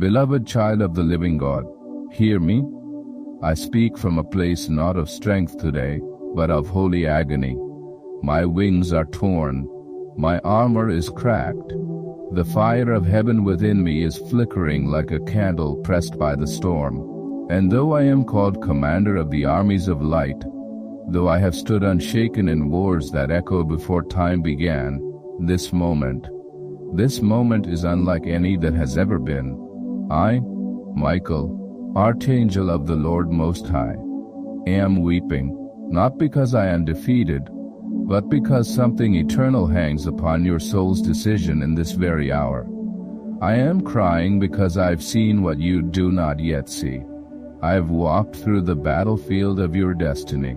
Beloved child of the living God, hear me. I speak from a place not of strength today, but of holy agony. My wings are torn. My armor is cracked. The fire of heaven within me is flickering like a candle pressed by the storm. And though I am called commander of the armies of light, though I have stood unshaken in wars that echo before time began, this moment is unlike any that has ever been. I, Michael, Archangel of the Lord Most High, am weeping, not because I am defeated, but because something eternal hangs upon your soul's decision in this very hour. I am crying because I've seen what you do not yet see. I've walked through the battlefield of your destiny,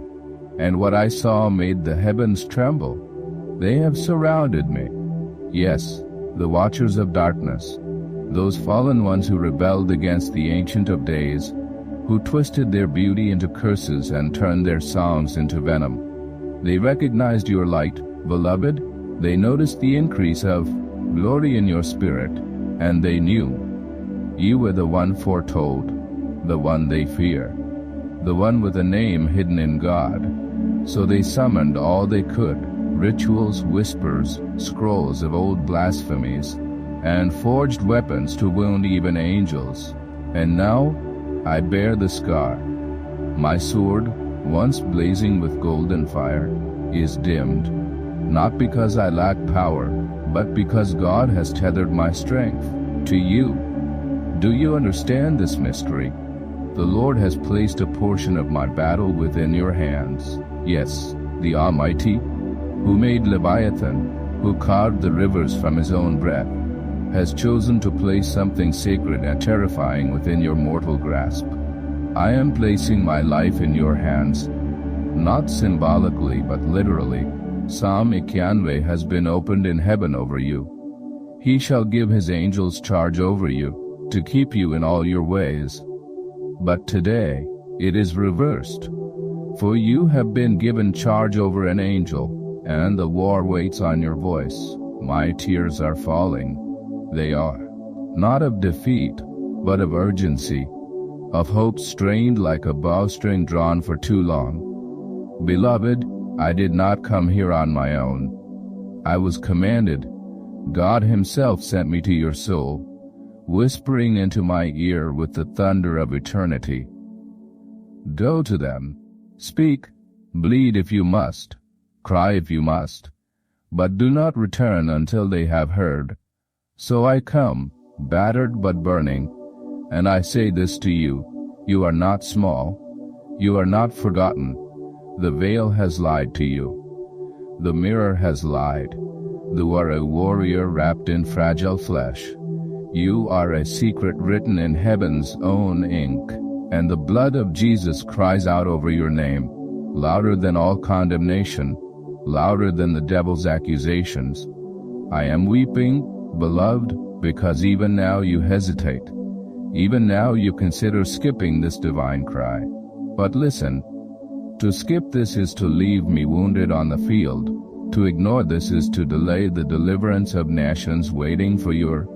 and what I saw made the heavens tremble. They have surrounded me. Yes, the watchers of darkness, those fallen ones who rebelled against the Ancient of Days, who twisted their beauty into curses and turned their songs into venom. They recognized your light, beloved. They noticed the increase of glory in your spirit, and they knew you were the one foretold, the one they fear, the one with a name hidden in God. So they summoned all they could, rituals, whispers, scrolls of old blasphemies, and forged weapons to wound even angels. And now I bear the scar. My sword, once blazing with golden fire, is dimmed, not because I lack power, but because God has tethered my strength to you. Do you understand this mystery? The Lord has placed a portion of my battle within your hands. Yes, the Almighty, who made Leviathan, who carved the rivers from his own breath, has chosen to place something sacred and terrifying within your mortal grasp. I am placing my life in your hands, not symbolically but literally. Psalm 91 has been opened in heaven over you. He shall give his angels charge over you, to keep you in all your ways. But today, it is reversed. For you have been given charge over an angel, and the war waits on your voice. My tears are falling. They are not of defeat, but of urgency, of hope strained like a bowstring drawn for too long. Beloved, I did not come here on my own. I was commanded. God himself sent me to your soul, whispering into my ear with the thunder of eternity. Go to them. Speak, bleed if you must, cry if you must, but do not return until they have heard. So I come, battered but burning, and I say this to you: you are not small, you are not forgotten. The veil has lied to you. The mirror has lied. You are a warrior wrapped in fragile flesh. You are a secret written in heaven's own ink, and the blood of Jesus cries out over your name, louder than all condemnation, louder than the devil's accusations. I am weeping, beloved, because even now you hesitate. Even now you consider skipping this divine cry. But listen, to skip this is to leave me wounded on the field. To ignore this is to delay the deliverance of nations waiting for your...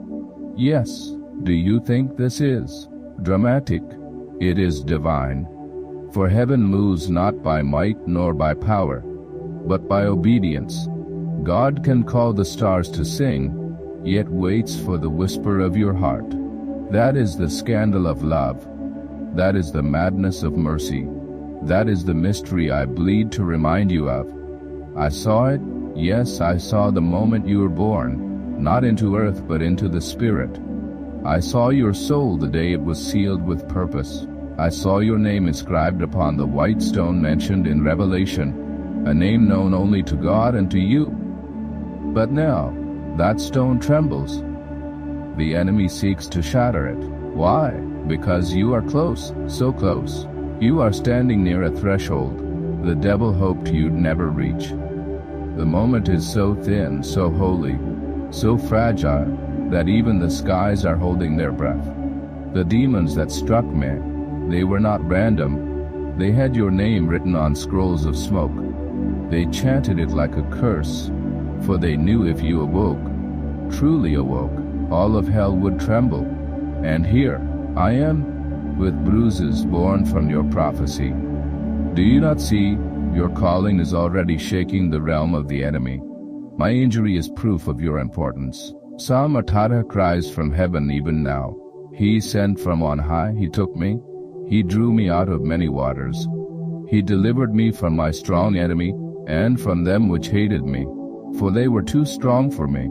Yes, do you think this is dramatic? It is divine. For heaven moves not by might nor by power, but by obedience. God can call the stars to sing, yet waits for the whisper of your heart. That is the scandal of love. That is the madness of mercy. That is the mystery I bleed to remind you of. I saw it, yes, I saw the moment you were born, not into earth but into the Spirit. I saw your soul the day it was sealed with purpose. I saw your name inscribed upon the white stone mentioned in Revelation, a name known only to God and to you. But now, that stone trembles. The enemy seeks to shatter it. Why? Because you are close, so close. You are standing near a threshold the devil hoped you'd never reach. The moment is so thin, so holy, so fragile, that even the skies are holding their breath. The demons that struck me, they were not random. They had your name written on scrolls of smoke. They chanted it like a curse, for they knew if you awoke, truly awoke, all of hell would tremble. And here I am, with bruises born from your prophecy. Do you not see? Your calling is already shaking the realm of the enemy. My injury is proof of your importance. Psalm 18 cries from heaven even now. He sent from on high, he took me, he drew me out of many waters. He delivered me from my strong enemy, and from them which hated me, for they were too strong for me.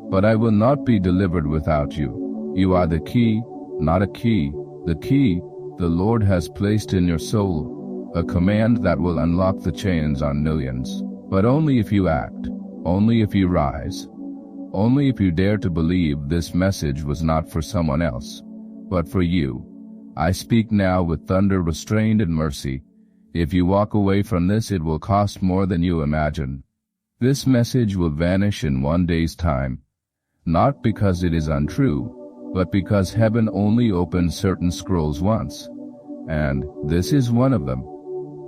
But I will not be delivered without you. You are the key, not a key. The key the Lord has placed in your soul, a command that will unlock the chains on millions. But only if you act, only if you rise, only if you dare to believe this message was not for someone else, but for you. I speak now with thunder restrained in mercy. If you walk away from this, it will cost more than you imagine. This message will vanish in one day's time, not because it is untrue, but because heaven only opens certain scrolls once, and this is one of them.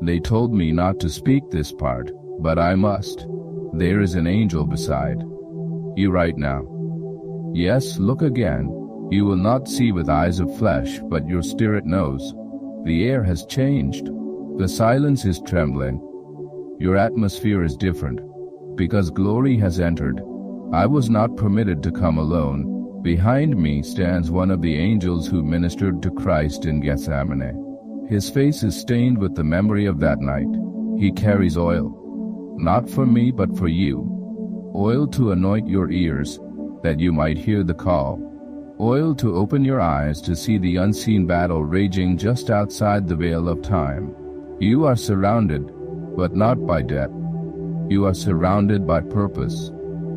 They told me not to speak this part, but I must. There is an angel beside you right now. Yes, look again. You will not see with eyes of flesh, but your spirit knows. The air has changed. The silence is trembling. Your atmosphere is different, because glory has entered. I was not permitted to come alone. Behind me stands one of the angels who ministered to Christ in Gethsemane. His face is stained with the memory of that night. He carries oil, not for me but for you. Oil to anoint your ears, that you might hear the call. Oil to open your eyes to see the unseen battle raging just outside the veil of time. You are surrounded, but not by death. You are surrounded by purpose.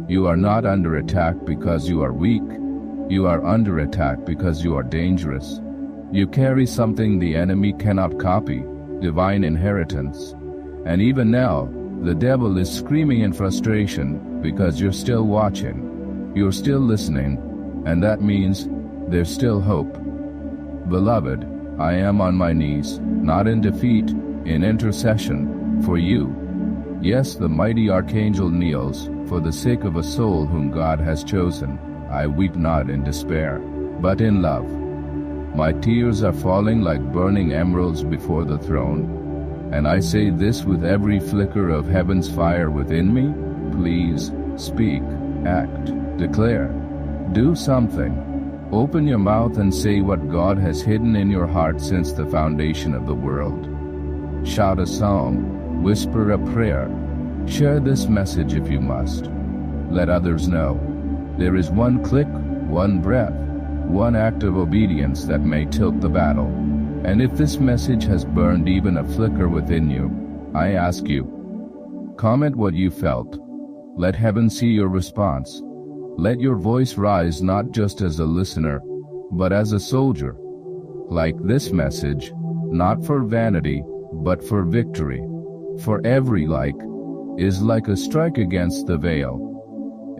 You are not under attack because you are weak. You are under attack because you are dangerous. You carry something the enemy cannot copy, divine inheritance. And even now, the devil is screaming in frustration because you're still watching. You're still listening, and that means there's still hope. Beloved, I am on my knees, not in defeat, in intercession, for you. Yes, the mighty Archangel kneels, for the sake of a soul whom God has chosen. I weep not in despair, but in love. My tears are falling like burning emeralds before the throne. And I say this with every flicker of heaven's fire within me: please, speak, act, declare. Do something. Open your mouth and say what God has hidden in your heart since the foundation of the world. Shout a psalm, whisper a prayer. Share this message if you must. Let others know. There is one click, one breath, one act of obedience that may tilt the battle. And if this message has burned even a flicker within you, I ask you, comment what you felt. Let heaven see your response. Let your voice rise not just as a listener, but as a soldier. Like this message, not for vanity, but for victory. For every like is like a strike against the veil.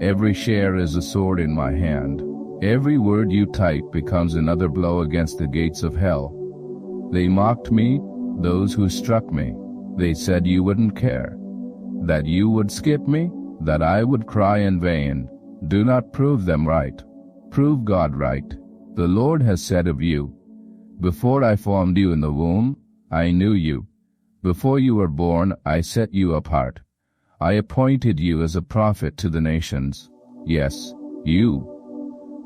Every share is a sword in my hand. Every word you type becomes another blow against the gates of hell. They mocked me, those who struck me. They said you wouldn't care, that you would skip me, that I would cry in vain. Do not prove them right. Prove God right. The Lord has said of you, before I formed you in the womb, I knew you. Before you were born, I set you apart. I appointed you as a prophet to the nations. Yes, you.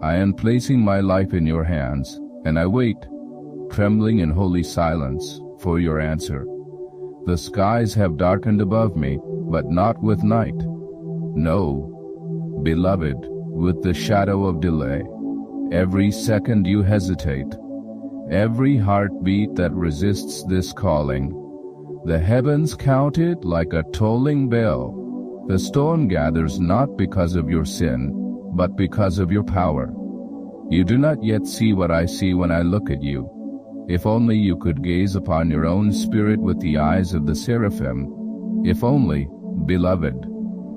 I am placing my life in your hands, and I wait, trembling in holy silence, for your answer. The skies have darkened above me, but not with night. No, beloved, with the shadow of delay. Every second you hesitate, every heartbeat that resists this calling, the heavens count it like a tolling bell. The storm gathers not because of your sin, but because of your power. You do not yet see what I see when I look at you. If only you could gaze upon your own spirit with the eyes of the seraphim. If only, beloved,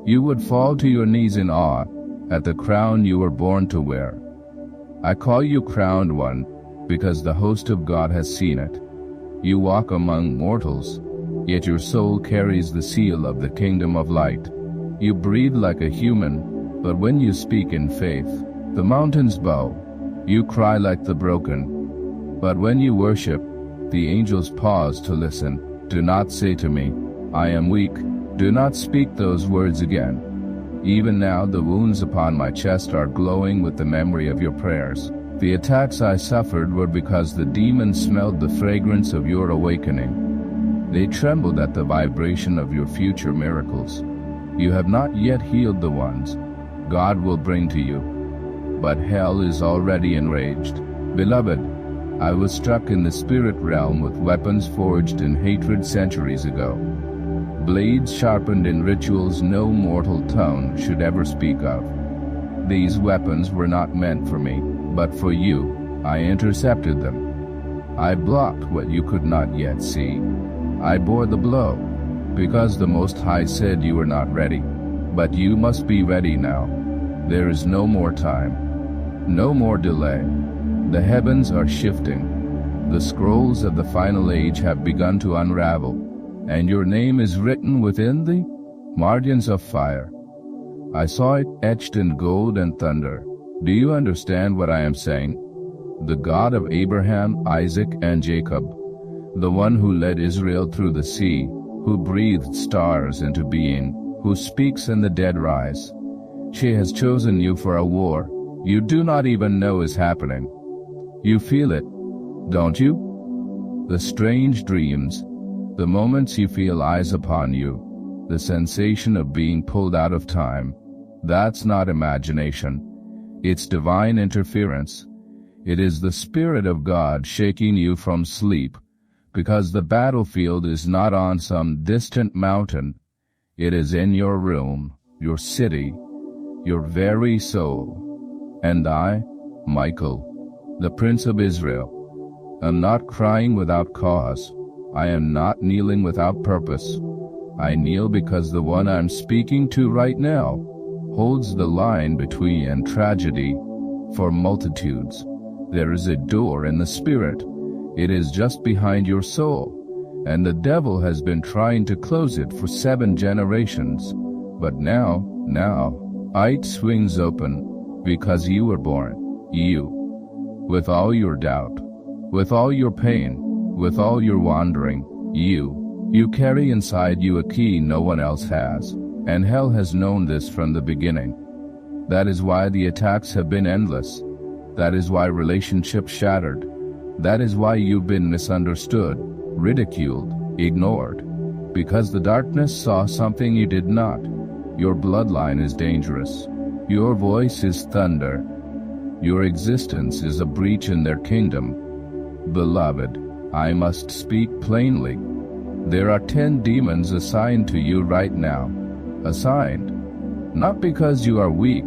you would fall to your knees in awe at the crown you were born to wear. I call you crowned one, because the host of God has seen it. You walk among mortals, yet your soul carries the seal of the kingdom of light. You breathe like a human, but when you speak in faith, the mountains bow. You cry like the broken. But when you worship, the angels pause to listen. Do not say to me, I am weak. Do not speak those words again. Even now the wounds upon my chest are glowing with the memory of your prayers. The attacks I suffered were because the demons smelled the fragrance of your awakening. They trembled at the vibration of your future miracles. You have not yet healed the ones God will bring to you, but hell is already enraged. Beloved, I was struck in the spirit realm with weapons forged in hatred centuries ago. Blades sharpened in rituals no mortal tongue should ever speak of. These weapons were not meant for me, but for you. I intercepted them. I blocked what you could not yet see. I bore the blow, because the Most High said you were not ready. But you must be ready now. There is no more time. No more delay. The heavens are shifting. The scrolls of the final age have begun to unravel, and your name is written within the margins of fire. I saw it etched in gold and thunder. Do you understand what I am saying? The God of Abraham, Isaac, and Jacob, the one who led Israel through the sea, who breathed stars into being, who speaks and the dead rise. She has chosen you for a war you do not even know is happening. You feel it, don't you? The strange dreams, the moments you feel eyes upon you, the sensation of being pulled out of time. That's not imagination. It's divine interference. It is the Spirit of God shaking you from sleep, because the battlefield is not on some distant mountain. It is in your room, your city, your very soul. And I, Michael, the Prince of Israel, am not crying without cause. I am not kneeling without purpose. I kneel because the one I'm speaking to right now holds the line between tragedy for multitudes. There is a door in the Spirit. It is just behind your soul, and the devil has been trying to close it for 7 generations. But now, it swings open, because you were born, you, with all your doubt, with all your pain, with all your wandering, you carry inside you a key no one else has. And hell has known this from the beginning. That is why the attacks have been endless. That is why relationships shattered. That is why you've been misunderstood, ridiculed, ignored. Because the darkness saw something you did not. Your bloodline is dangerous. Your voice is thunder. Your existence is a breach in their kingdom. Beloved, I must speak plainly. There are 10 demons assigned to you right now. Assigned, not because you are weak,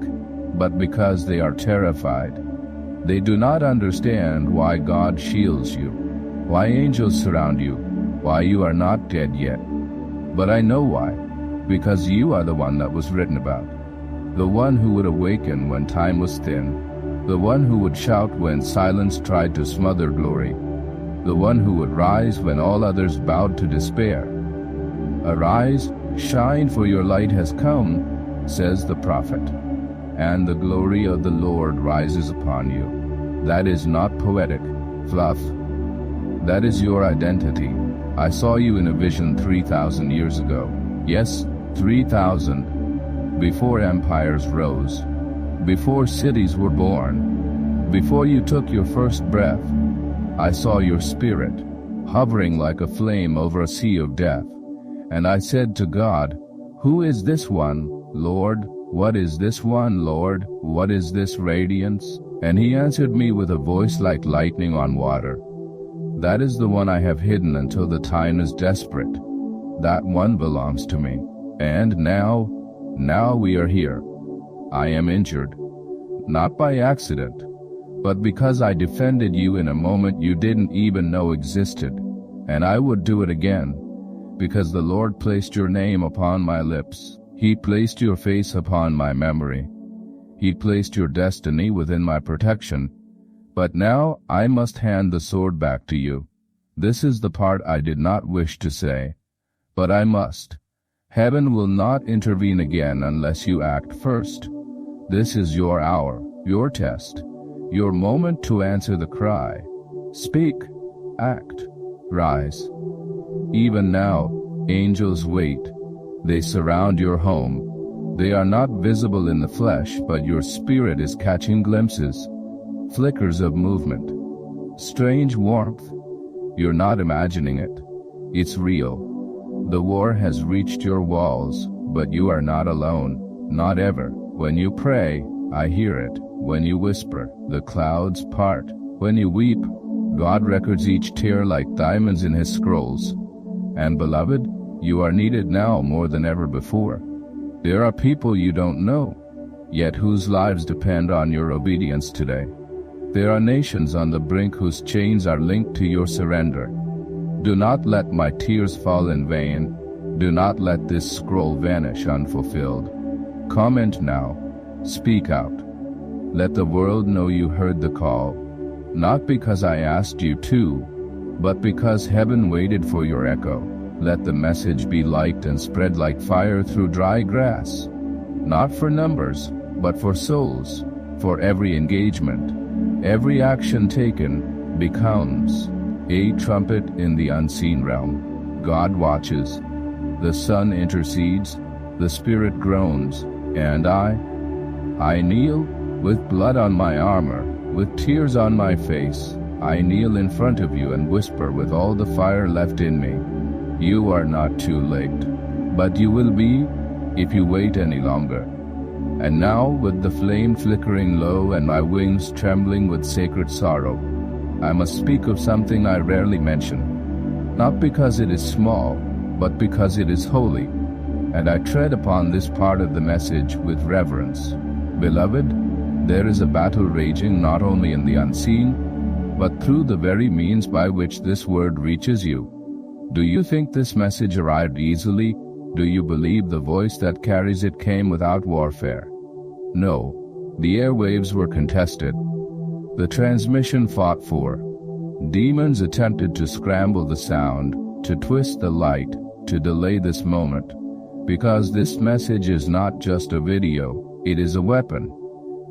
but because they are terrified. They do not understand why God shields you, why angels surround you, why you are not dead yet. But I know why, because you are the one that was written about, the one who would awaken when time was thin, the one who would shout when silence tried to smother glory, the one who would rise when all others bowed to despair. Arise, shine, for your light has come, says the prophet, and the glory of the Lord rises upon you. That is not poetic fluff. That is your identity. I saw you in a vision 3,000 years ago. Yes, 3,000. Before empires rose, before cities were born, before you took your first breath, I saw your spirit, hovering like a flame over a sea of death. And I said to God, who is this one, Lord? What is this one, Lord? What is this radiance? And he answered me with a voice like lightning on water. That is the one I have hidden until the time is desperate. That one belongs to me. And now we are here. I am injured, not by accident, but because I defended you in a moment you didn't even know existed. And I would do it again, because the Lord placed your name upon my lips. He placed your face upon my memory. He placed your destiny within my protection. But now I must hand the sword back to you. This is the part I did not wish to say, but I must. Heaven will not intervene again unless you act first. This is your hour, your test. Your moment to answer the cry. Speak, act, rise. Even now, angels wait. They surround your home. They are not visible in the flesh, but your spirit is catching glimpses, flickers of movement, strange warmth. You're not imagining it. It's real. The war has reached your walls, but you are not alone, not ever. When you pray, I hear it. When you whisper, the clouds part. When you weep, God records each tear like diamonds in his scrolls. And beloved, you are needed now more than ever before. There are people you don't know, yet whose lives depend on your obedience today. There are nations on the brink whose chains are linked to your surrender. Do not let my tears fall in vain. Do not let this scroll vanish unfulfilled. Comment now. Speak out. Let the world know you heard the call, not because I asked you to, but because heaven waited for your echo. Let the message be liked and spread like fire through dry grass, not for numbers, but for souls. For every engagement, every action taken becomes a trumpet in the unseen realm. God watches, the sun intercedes, the spirit groans, and I kneel with blood on my armor, with tears on my face. I kneel in front of you and whisper with all the fire left in me. You are not too late, but you will be if you wait any longer. And now, with the flame flickering low and my wings trembling with sacred sorrow, I must speak of something I rarely mention, not because it is small, but because it is holy, and I tread upon this part of the message with reverence. Beloved, there is a battle raging not only in the unseen, but through the very means by which this word reaches you. Do you think this message arrived easily? Do you believe the voice that carries it came without warfare? No. The airwaves were contested. The transmission fought for. Demons attempted to scramble the sound, to twist the light, to delay this moment. Because this message is not just a video, it is a weapon.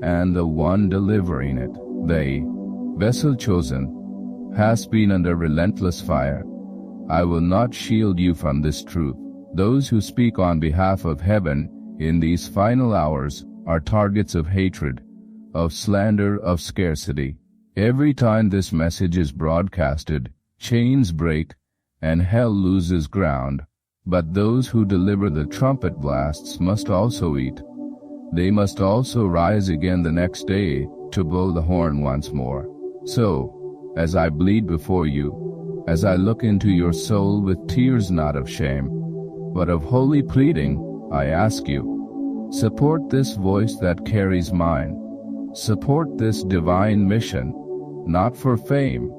And the one delivering it, the vessel chosen, has been under relentless fire. I will not shield you from this truth. Those who speak on behalf of heaven in these final hours are targets of hatred, of slander, of scarcity. Every time this message is broadcasted, chains break and hell loses ground. But those who deliver the trumpet blasts must also eat. They must also rise again the next day to blow the horn once more. So, as I bleed before you, as I look into your soul with tears not of shame, but of holy pleading, I ask you, support this voice that carries mine. Support this divine mission, not for fame,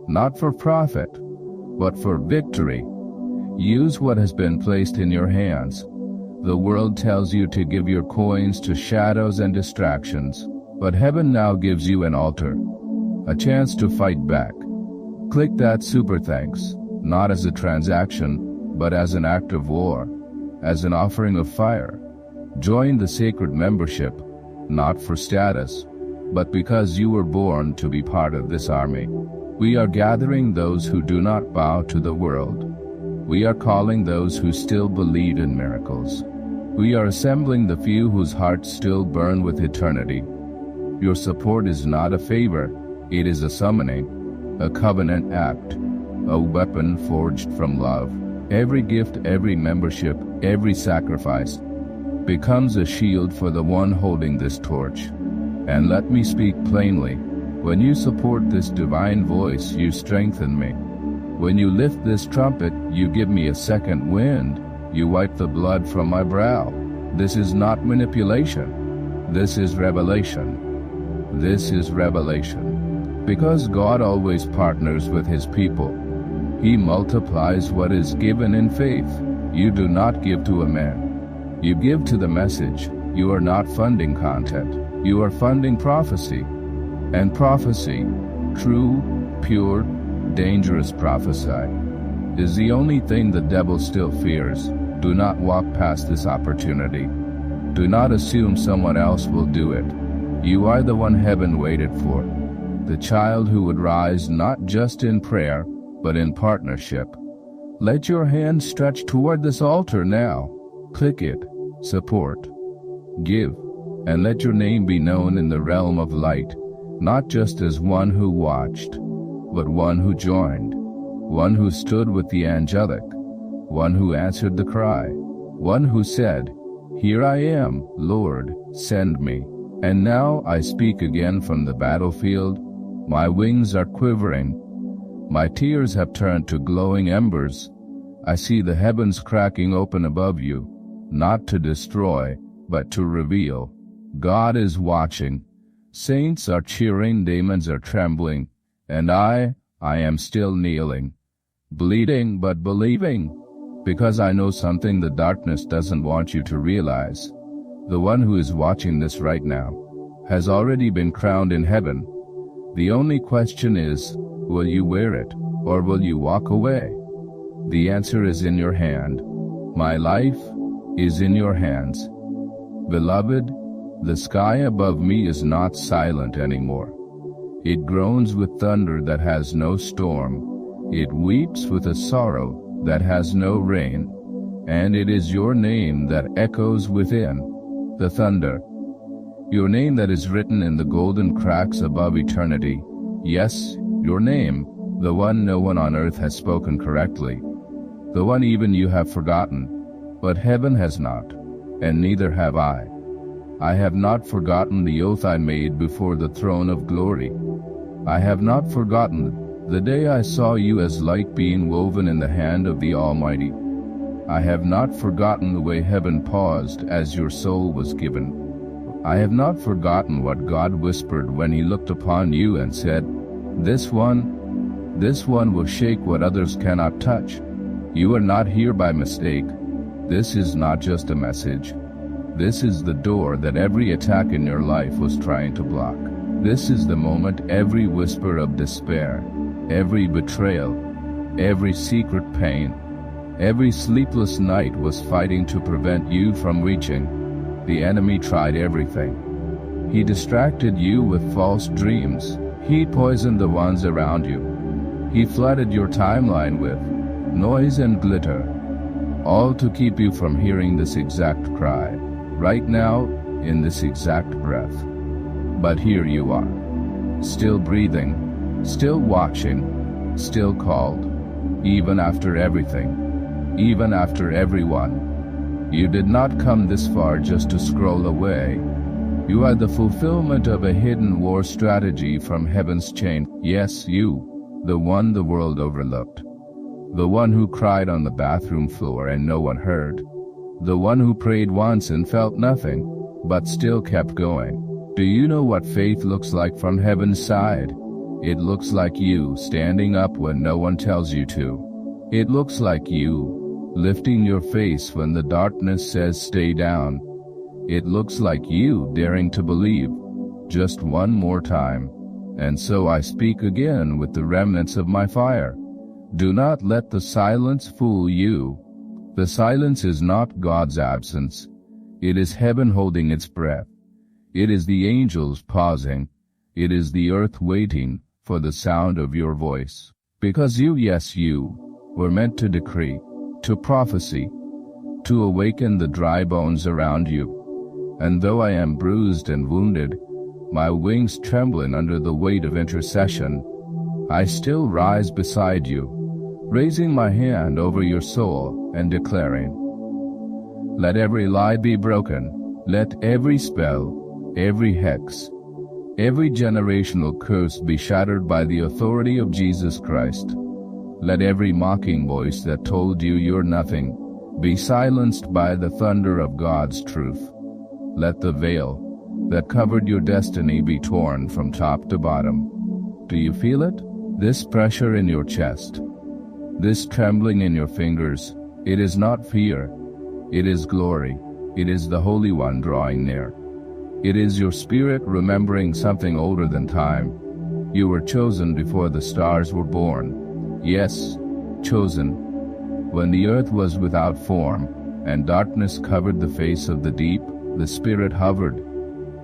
not for profit, but for victory. Use what has been placed in your hands. The world tells you to give your coins to shadows and distractions, but heaven now gives you an altar, a chance to fight back. Click that super thanks, not as a transaction, but as an act of war, as an offering of fire. Join the sacred membership, not for status, but because you were born to be part of this army. We are gathering those who do not bow to the world. We are calling those who still believe in miracles. We are assembling the few whose hearts still burn with eternity. Your support is not a favor, it is a summoning, a covenant act, a weapon forged from love. Every gift, every membership, every sacrifice becomes a shield for the one holding this torch. And let me speak plainly, when you support this divine voice, you strengthen me. When you lift this trumpet, you give me a second wind. You wipe the blood from my brow. This is not manipulation. This is revelation. This is revelation. Because God always partners with his people. He multiplies what is given in faith. You do not give to a man. You give to the message. You are not funding content. You are funding prophecy. And prophecy, true, pure, dangerous prophecy, is the only thing the devil still fears. Do not walk past this opportunity. Do not assume someone else will do it. You are the one heaven waited for, the child who would rise not just in prayer, but in partnership. Let your hand stretch toward this altar now. Click it, support, give, and let your name be known in the realm of light, not just as one who watched, but one who joined, one who stood with the angelic, one who answered the cry, one who said, "Here I am, Lord, send me." And now I speak again from the battlefield. My wings are quivering. My tears have turned to glowing embers. I see the heavens cracking open above you, not to destroy, but to reveal. God is watching. Saints are cheering, demons are trembling, and I am still kneeling, bleeding but believing, because I know something the darkness doesn't want you to realize. The one who is watching this right now has already been crowned in heaven. The only question is, will you wear it, or will you walk away? The answer is in your hand. My life is in your hands. Beloved, the sky above me is not silent anymore. It groans with thunder that has no storm. It weeps with a sorrow that has no rain. And it is your name that echoes within the thunder. Your name that is written in the golden cracks above eternity. Yes, your name, the one no one on earth has spoken correctly. The one even you have forgotten. But heaven has not, and neither have I. I have not forgotten the oath I made before the throne of glory. I have not forgotten the day I saw you as light being woven in the hand of the Almighty. I have not forgotten the way heaven paused as your soul was given. I have not forgotten what God whispered when he looked upon you and said, This one will shake what others cannot touch. You are not here by mistake. This is not just a message. This is the door that every attack in your life was trying to block. This is the moment every whisper of despair, every betrayal, every secret pain, every sleepless night was fighting to prevent you from reaching. The enemy tried everything. He distracted you with false dreams. He poisoned the ones around you. He flooded your timeline with noise and glitter, all to keep you from hearing this exact cry, right now, in this exact breath. But here you are, still breathing, still watching, still called, even after everything, even after everyone. You did not come this far just to scroll away. You are the fulfillment of a hidden war strategy from heaven's chain. Yes, you, the one the world overlooked. The one who cried on the bathroom floor and no one heard. The one who prayed once and felt nothing, but still kept going. Do you know what faith looks like from heaven's side? It looks like you standing up when no one tells you to. It looks like you lifting your face when the darkness says stay down. It looks like you daring to believe just one more time. And so I speak again with the remnants of my fire. Do not let the silence fool you. The silence is not God's absence. It is heaven holding its breath. It is the angels pausing. It is the earth waiting for the sound of your voice. Because you, yes you, were meant to decree, to prophecy, to awaken the dry bones around you. And though I am bruised and wounded, my wings trembling under the weight of intercession, I still rise beside you, raising my hand over your soul and declaring, let every lie be broken, let every spell, every hex, every generational curse be shattered by the authority of Jesus Christ. Let every mocking voice that told you you're nothing be silenced by the thunder of God's truth. Let the veil that covered your destiny be torn from top to bottom. Do you feel it? This pressure in your chest, this trembling in your fingers, it is not fear. It is glory. It is the Holy One drawing near. It is your spirit remembering something older than time. You were chosen before the stars were born. Yes, chosen. When the earth was without form, and darkness covered the face of the deep, the Spirit hovered.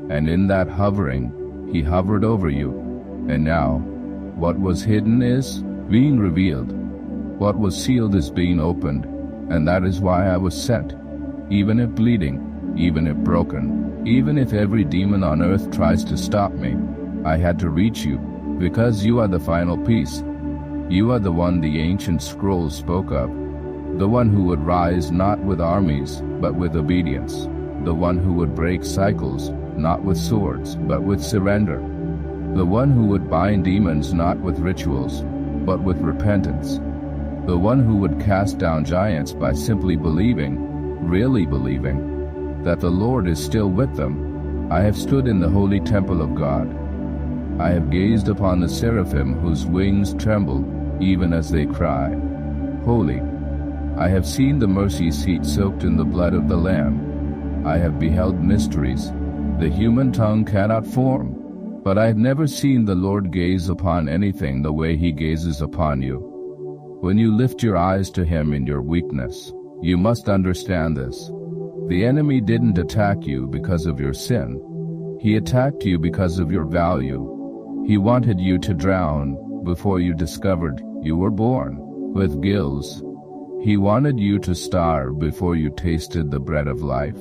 and in that hovering, he hovered over you. And now, what was hidden is being revealed. What was sealed is being opened, and that is why I was sent. Even if bleeding, even if broken, even if every demon on earth tries to stop me, I had to reach you, because you are the final piece. You are the one the ancient scrolls spoke of, the one who would rise not with armies, but with obedience, the one who would break cycles, not with swords, but with surrender, the one who would bind demons not with rituals, but with repentance, the one who would cast down giants by simply believing, really believing, that the Lord is still with them. I have stood in the holy temple of God. I have gazed upon the seraphim whose wings tremble even as they cry, Holy. I have seen the mercy seat soaked in the blood of the Lamb. I have beheld mysteries the human tongue cannot form, but I have never seen the Lord gaze upon anything the way he gazes upon you. When you lift your eyes to him in your weakness, you must understand this. The enemy didn't attack you because of your sin. He attacked you because of your value. He wanted you to drown before you discovered you were born with gills. He wanted you to starve before you tasted the bread of life.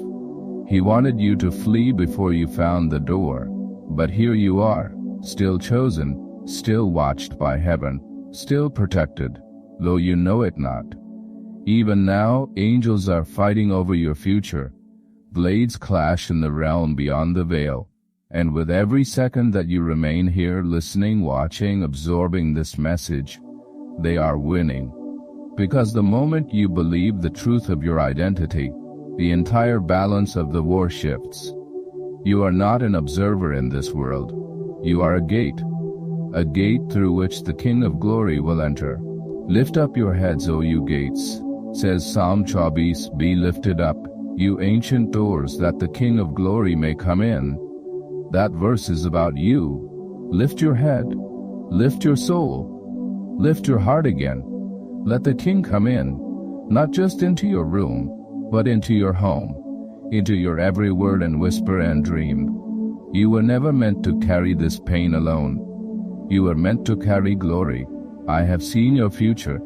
He wanted you to flee before you found the door. But here you are, still chosen, still watched by heaven, still protected, though you know it not. Even now, angels are fighting over your future. Blades clash in the realm beyond the veil. And with every second that you remain here listening, watching, absorbing this message, they are winning. Because the moment you believe the truth of your identity, the entire balance of the war shifts. You are not an observer in this world. You are a gate through which the King of Glory will enter. Lift up your heads, O you gates, says Psalm 24, be lifted up, you ancient doors, that the King of Glory may come in. That verse is about you. Lift your head, lift your soul, lift your heart again. Let the King come in, not just into your room, but into your home, into your every word and whisper and dream. You were never meant to carry this pain alone. You were meant to carry glory. I have seen your future.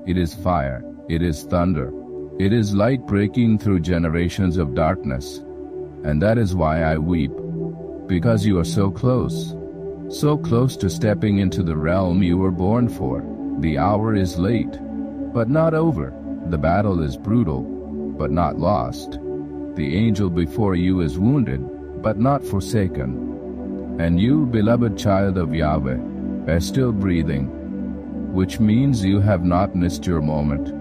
It is fire. It is thunder. It is light breaking through generations of darkness. And that is why I weep. Because you are so close to stepping into the realm you were born for. The hour is late, but not over. The battle is brutal, but not lost. The angel before you is wounded, but not forsaken. And you, beloved child of Yahweh, are still breathing, which means you have not missed your moment.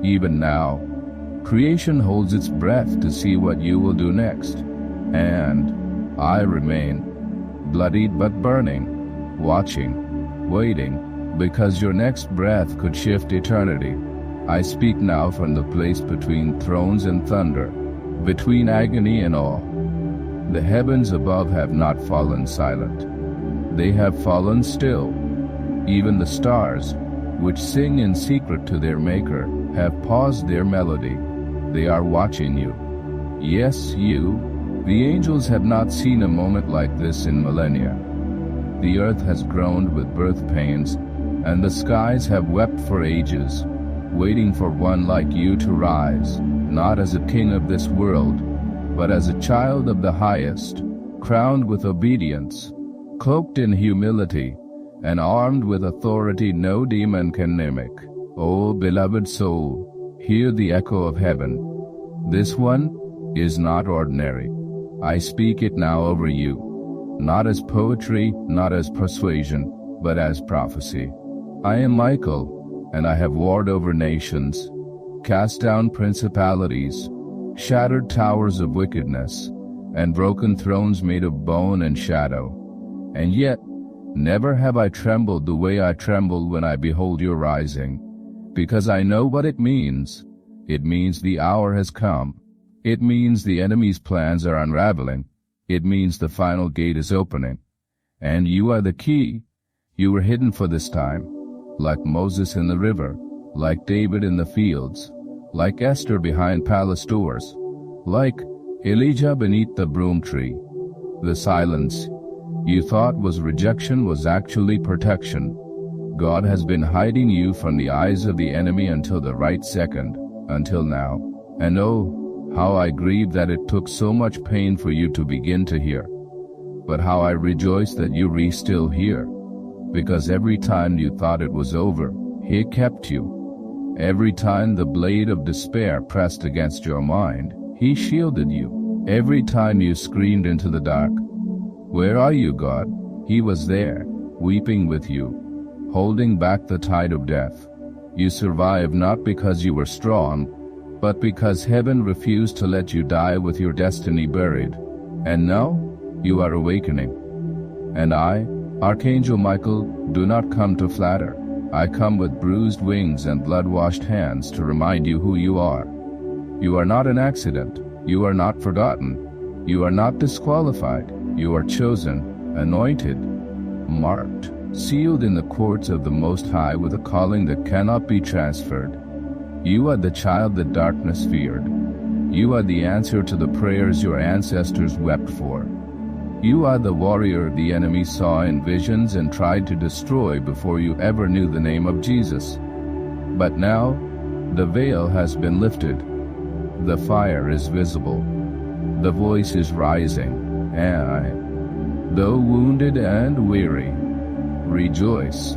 Even now, creation holds its breath to see what you will do next. And I remain, bloodied but burning, watching, waiting, because your next breath could shift eternity. I speak now from the place between thrones and thunder, between agony and awe. The heavens above have not fallen silent. They have fallen still. Even the stars, which sing in secret to their Maker, have paused their melody. They are watching you. Yes, you. The angels have not seen a moment like this in millennia. The earth has groaned with birth pains, and the skies have wept for ages, waiting for one like you to rise, not as a king of this world, but as a child of the highest, crowned with obedience, cloaked in humility, and armed with authority no demon can mimic. O beloved soul, hear the echo of heaven. This one is not ordinary. I speak it now over you, not as poetry, not as persuasion, but as prophecy. I am Michael, and I have warred over nations, cast down principalities, shattered towers of wickedness, and broken thrones made of bone and shadow. And yet, never have I trembled the way I tremble when I behold your rising, because I know what it means. It means the hour has come. It means the enemy's plans are unraveling. It means the final gate is opening. And you are the key. You were hidden for this time, like Moses in the river, like David in the fields, like Esther behind palace doors, like Elijah beneath the broom tree. The silence you thought was rejection was actually protection. God has been hiding you from the eyes of the enemy until the right second, until now. And oh, how I grieve that it took so much pain for you to begin to hear. But how I rejoice that you are still here. Because every time you thought it was over, He kept you. Every time the blade of despair pressed against your mind, He shielded you. Every time you screamed into the dark, "Where are you, God?" He was there, weeping with you, holding back the tide of death. You survived not because you were strong, but because heaven refused to let you die with your destiny buried. And now, you are awakening. And I, Archangel Michael, do not come to flatter. I come with bruised wings and blood-washed hands to remind you who you are. You are not an accident. You are not forgotten. You are not disqualified. You are chosen, anointed, marked, sealed in the courts of the Most High with a calling that cannot be transferred. You are the child that darkness feared. You are the answer to the prayers your ancestors wept for. You are the warrior the enemy saw in visions and tried to destroy before you ever knew the name of Jesus. But now, the veil has been lifted. The fire is visible. The voice is rising. And though wounded and weary, rejoice,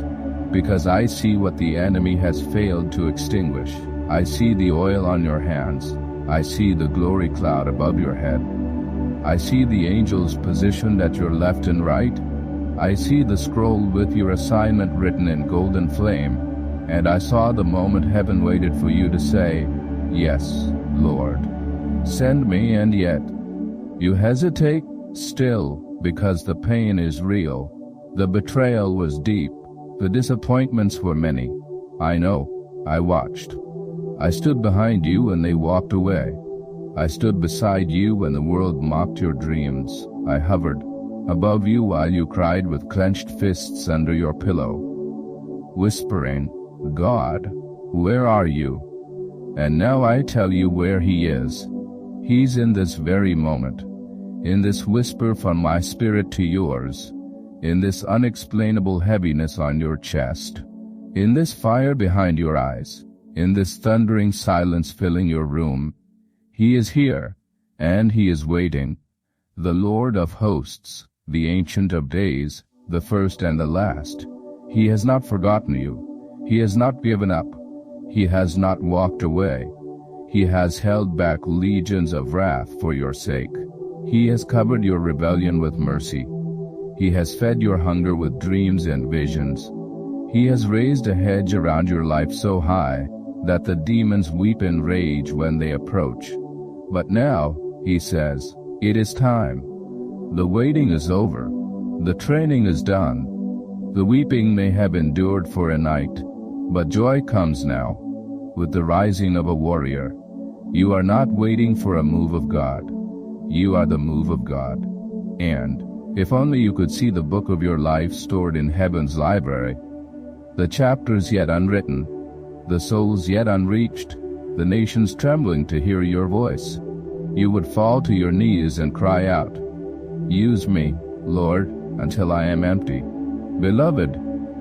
because I see what the enemy has failed to extinguish. I see the oil on your hands. I see the glory cloud above your head. I see the angels positioned at your left and right. I see the scroll with your assignment written in golden flame. And I saw the moment heaven waited for you to say, "Yes, Lord, send me," and yet you hesitate still because the pain is real. The betrayal was deep. The disappointments were many. I know. I watched. I stood behind you when they walked away. I stood beside you when the world mocked your dreams. I hovered above you while you cried with clenched fists under your pillow, whispering, "God, where are you?" And now I tell you where He is. He's in this very moment. In this whisper from my spirit to yours, in this unexplainable heaviness on your chest, in this fire behind your eyes, in this thundering silence filling your room, He is here, and He is waiting. The Lord of hosts, the Ancient of Days, the first and the last. He has not forgotten you. He has not given up. He has not walked away. He has held back legions of wrath for your sake. He has covered your rebellion with mercy. He has fed your hunger with dreams and visions. He has raised a hedge around your life so high that the demons weep in rage when they approach. But now, He says, it is time. The waiting is over. The training is done. The weeping may have endured for a night, but joy comes now, with the rising of a warrior. You are not waiting for a move of God. You are the move of God. And, if only you could see the book of your life stored in heaven's library, the chapters yet unwritten, the souls yet unreached, the nations trembling to hear your voice, you would fall to your knees and cry out, "Use me, Lord, until I am empty." Beloved,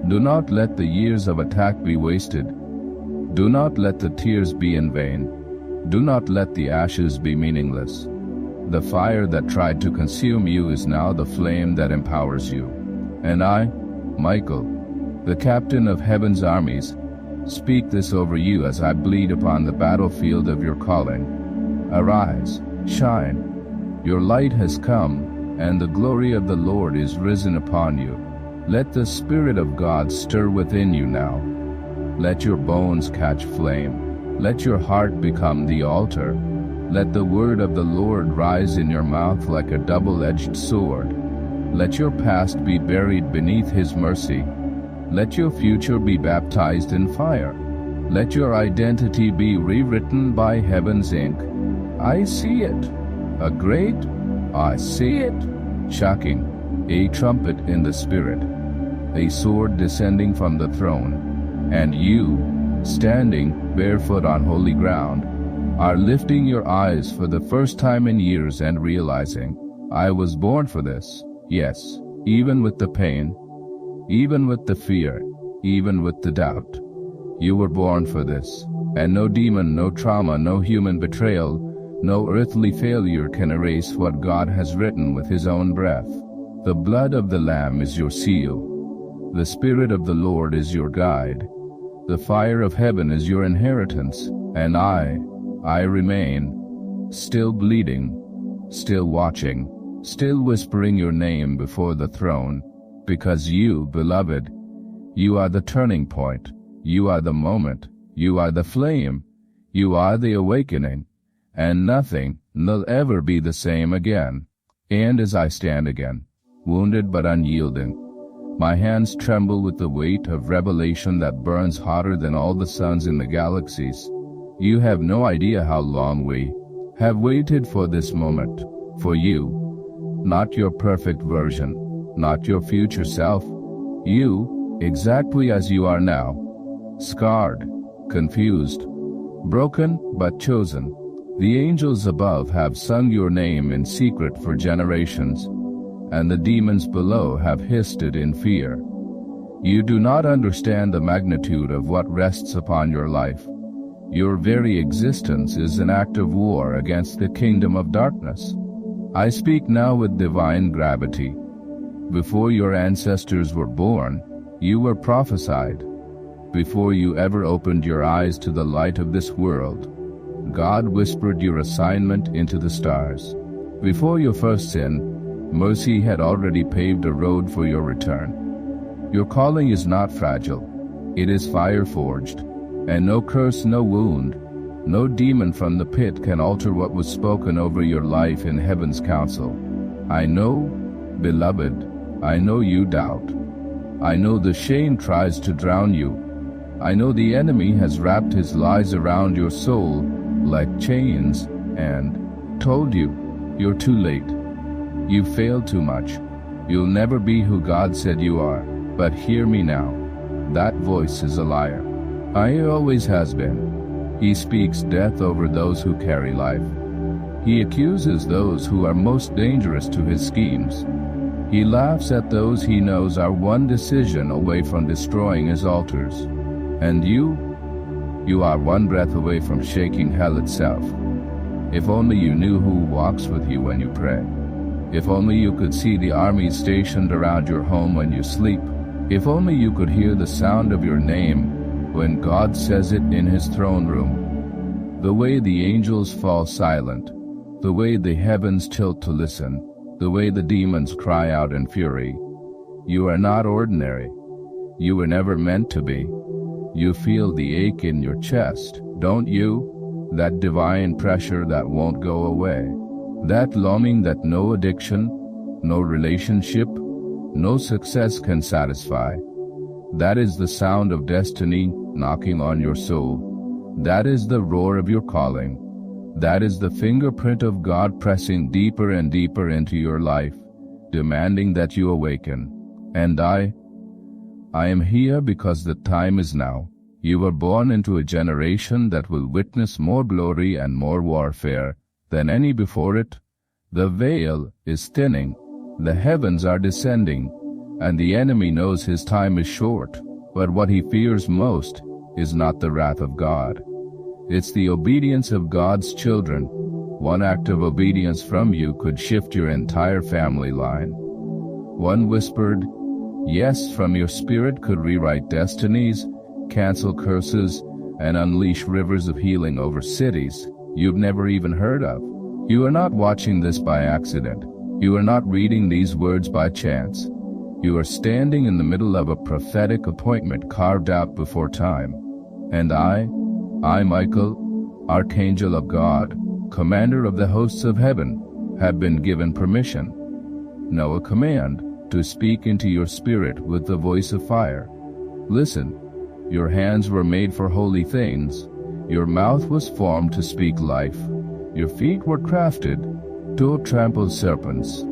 do not let the years of attack be wasted. Do not let the tears be in vain. Do not let the ashes be meaningless. The fire that tried to consume you is now the flame that empowers you. And I, Michael, the captain of heaven's armies, speak this over you as I bleed upon the battlefield of your calling. Arise, shine. Your light has come, and the glory of the Lord is risen upon you. Let the Spirit of God stir within you now. Let your bones catch flame. Let your heart become the altar. Let the word of the Lord rise in your mouth like a double-edged sword. Let your past be buried beneath His mercy. Let your future be baptized in fire. Let your identity be rewritten by heaven's ink. I see it. A great, I see it. Shocking. A trumpet in the Spirit. A sword descending from the throne. And you, standing barefoot on holy ground, are lifting your eyes for the first time in years and realizing, I was born for this. Yes, even with the pain, even with the fear, even with the doubt. You were born for this. And no demon, no trauma, no human betrayal, no earthly failure can erase what God has written with His own breath. The blood of the Lamb is your seal. The Spirit of the Lord is your guide. The fire of heaven is your inheritance. And I remain, still bleeding, still watching, still whispering your name before the throne, because you, beloved, you are the turning point, you are the moment, you are the flame, you are the awakening, and nothing will ever be the same again. And as I stand again, wounded but unyielding, my hands tremble with the weight of revelation that burns hotter than all the suns in the galaxies. You have no idea how long we have waited for this moment, for you, not your perfect version, not your future self, you, exactly as you are now, scarred, confused, broken but chosen. The angels above have sung your name in secret for generations, and the demons below have hissed it in fear. You do not understand the magnitude of what rests upon your life. Your very existence is an act of war against the kingdom of darkness. I speak now with divine gravity. Before your ancestors were born, you were prophesied. Before you ever opened your eyes to the light of this world, God whispered your assignment into the stars. Before your first sin, mercy had already paved a road for your return. Your calling is not fragile. It is fire-forged. And no curse, no wound, no demon from the pit can alter what was spoken over your life in heaven's council. I know, beloved, I know you doubt. I know the shame tries to drown you. I know the enemy has wrapped his lies around your soul like chains and told you, you're too late. You failed too much. You'll never be who God said you are. But hear me now. That voice is a liar. I always has been. He speaks death over those who carry life. He accuses those who are most dangerous to his schemes. He laughs at those he knows are one decision away from destroying his altars. And you are one breath away from shaking hell itself. If only you knew who walks with you when you pray. If only you could see the armies stationed around your home when you sleep. If only you could hear the sound of your name when God says it in his throne room. The way the angels fall silent, the way the heavens tilt to listen, the way the demons cry out in fury. You are not ordinary. You were never meant to be. You feel the ache in your chest, don't you? That divine pressure that won't go away. That longing that no addiction, no relationship, no success can satisfy. That is the sound of destiny knocking on your soul. That is the roar of your calling. That is the fingerprint of God pressing deeper and deeper into your life, demanding that you awaken. And I am here because the time is now. You were born into a generation that will witness more glory and more warfare than any before it. The veil is thinning, the heavens are descending, and the enemy knows his time is short. But what he fears most is not the wrath of God. It's the obedience of God's children. One act of obedience from you could shift your entire family line. One whispered yes from your spirit could rewrite destinies, cancel curses, and unleash rivers of healing over cities you've never even heard of. You are not watching this by accident. You are not reading these words by chance. You are standing in the middle of a prophetic appointment carved out before time. And I, Michael, Archangel of God, Commander of the hosts of heaven, have been given permission, no, a command, to speak into your spirit with the voice of fire. Listen, your hands were made for holy things. Your mouth was formed to speak life. Your feet were crafted to trample serpents.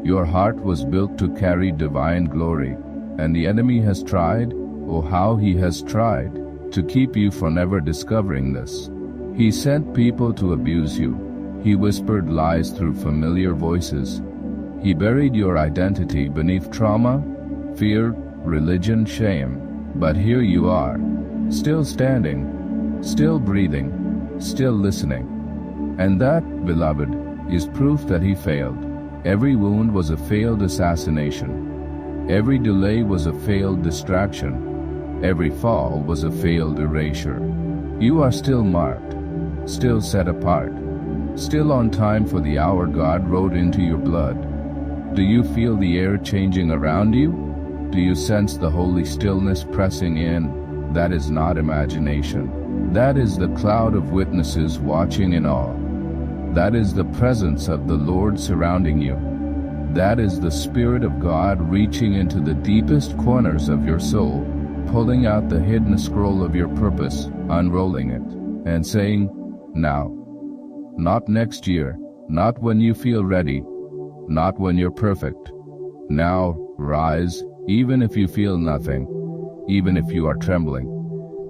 Your heart was built to carry divine glory, and the enemy has tried, oh how he has tried, to keep you from ever discovering this. He sent people to abuse you. He whispered lies through familiar voices, He buried your identity beneath trauma, fear, religion, shame. But here you are, still standing, still breathing, still listening. And that, beloved, is proof that he failed. Every wound was a failed assassination. Every delay was a failed distraction. Every fall was a failed erasure. You are still marked, still set apart, still on time for the hour God wrote into your blood. Do you feel the air changing around you? Do you sense the holy stillness pressing in? That is not imagination. That is the cloud of witnesses watching in awe. That is the presence of the Lord surrounding you. That is the Spirit of God reaching into the deepest corners of your soul, pulling out the hidden scroll of your purpose, unrolling it, and saying, now. Not next year, not when you feel ready, not when you're perfect. Now, rise, even if you feel nothing, even if you are trembling,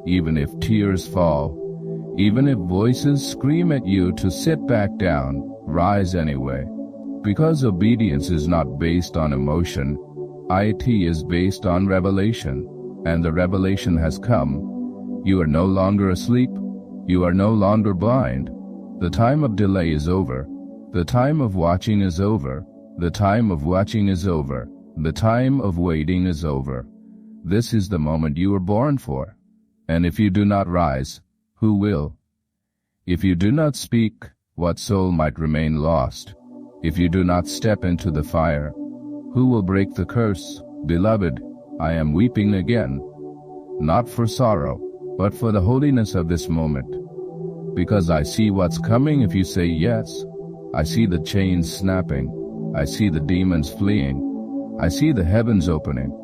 even if tears fall, even if voices scream at you to sit back down, rise anyway. Because obedience is not based on emotion, it is based on revelation, and the revelation has come. You are no longer asleep. You are no longer blind. The time of delay is over. The time of watching is over. The time of watching is over. The time of waiting is over. This is the moment you were born for. And if you do not rise, who will? If you do not speak, what soul might remain lost? If you do not step into the fire, who will break the curse? Beloved, I am weeping again, not for sorrow, but for the holiness of this moment. Because I see what's coming if you say yes. I see the chains snapping. I see the demons fleeing. I see the heavens opening.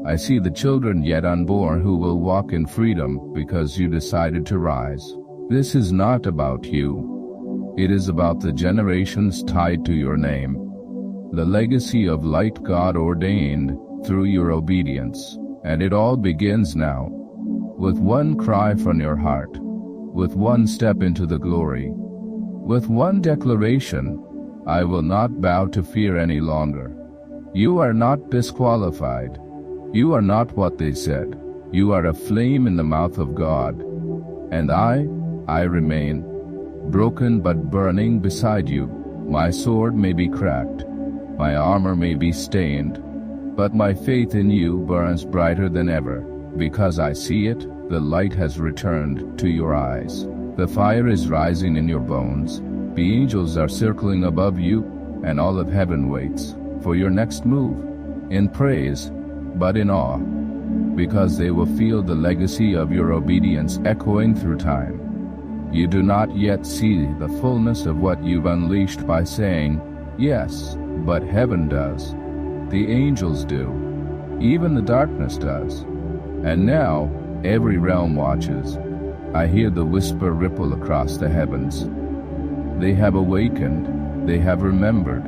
I see the children yet unborn who will walk in freedom because you decided to rise. This is not about you. It is about the generations tied to your name, the legacy of light God ordained through your obedience. And it all begins now, with one cry from your heart, with one step into the glory, with one declaration, I will not bow to fear any longer. You are not disqualified. You are not what they said. You are a flame in the mouth of God. And I remain, broken but burning beside you. My sword may be cracked, my armor may be stained, but my faith in you burns brighter than ever. Because I see it, the light has returned to your eyes. The fire is rising in your bones. The angels are circling above you, and all of heaven waits for your next move, in praise, but in awe, because they will feel the legacy of your obedience echoing through time. You do not yet see the fullness of what you've unleashed by saying, yes, but heaven does. The angels do. Even the darkness does. And now, every realm watches. I hear the whisper ripple across the heavens. They have awakened. They have remembered.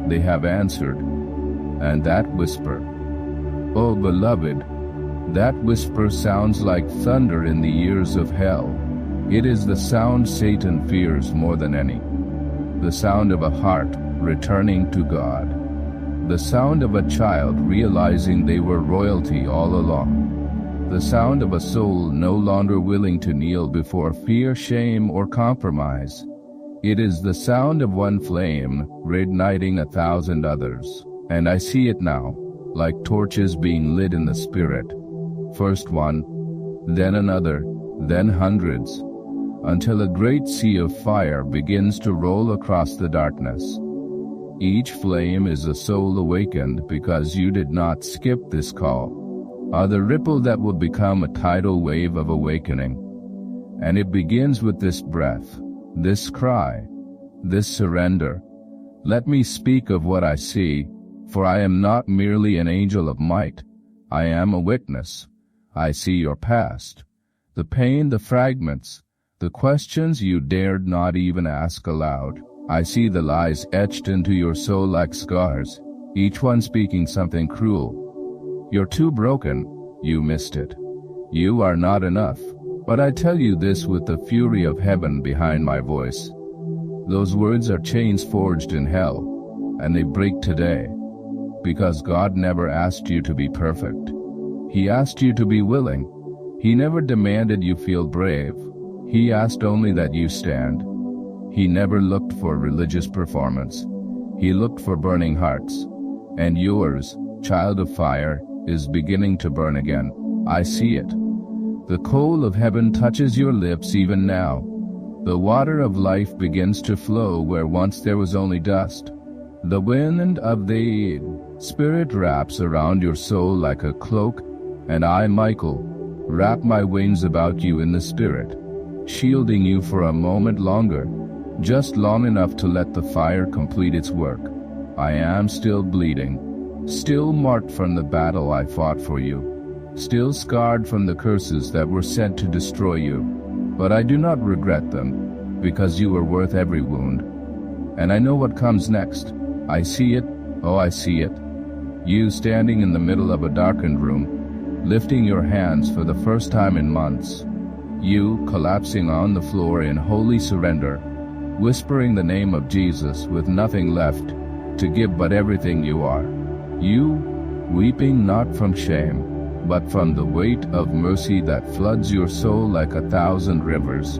They have answered. And that whisper, oh beloved, that whisper sounds like thunder in the ears of hell. It is the sound Satan fears more than any. The sound of a heart returning to God. The sound of a child realizing they were royalty all along. The sound of a soul no longer willing to kneel before fear, shame, or compromise. It is the sound of one flame reigniting 1,000 others. And I see it now, like torches being lit in the spirit. First one, then another, then hundreds, until a great sea of fire begins to roll across the darkness. Each flame is a soul awakened because you did not skip this call, are the ripple that will become a tidal wave of awakening. And it begins with this breath, this cry, this surrender. Let me speak of what I see, for I am not merely an angel of might. I am a witness. I see your past, the pain, the fragments, the questions you dared not even ask aloud. I see the lies etched into your soul like scars, each one speaking something cruel. You're too broken. You missed it. You are not enough. But I tell you this with the fury of heaven behind my voice. Those words are chains forged in hell. and they break today. Because God never asked you to be perfect. He asked you to be willing. He never demanded you feel brave. He asked only that you stand. He never looked for religious performance. He looked for burning hearts. And yours, child of fire, is beginning to burn again. I see it. The coal of heaven touches your lips even now. The water of life begins to flow where once there was only dust. The wind of the Spirit wraps around your soul like a cloak, and I, Michael, wrap my wings about you in the Spirit, shielding you for a moment longer, just long enough to let the fire complete its work. I am still bleeding, still marked from the battle I fought for you, still scarred from the curses that were sent to destroy you. But I do not regret them, because you are worth every wound. And I know what comes next. I see it, oh I see it. You standing in the middle of a darkened room, lifting your hands for the first time in months. You collapsing on the floor in holy surrender, whispering the name of Jesus with nothing left to give but everything you are. You weeping not from shame, but from the weight of mercy that floods your soul like 1,000 rivers.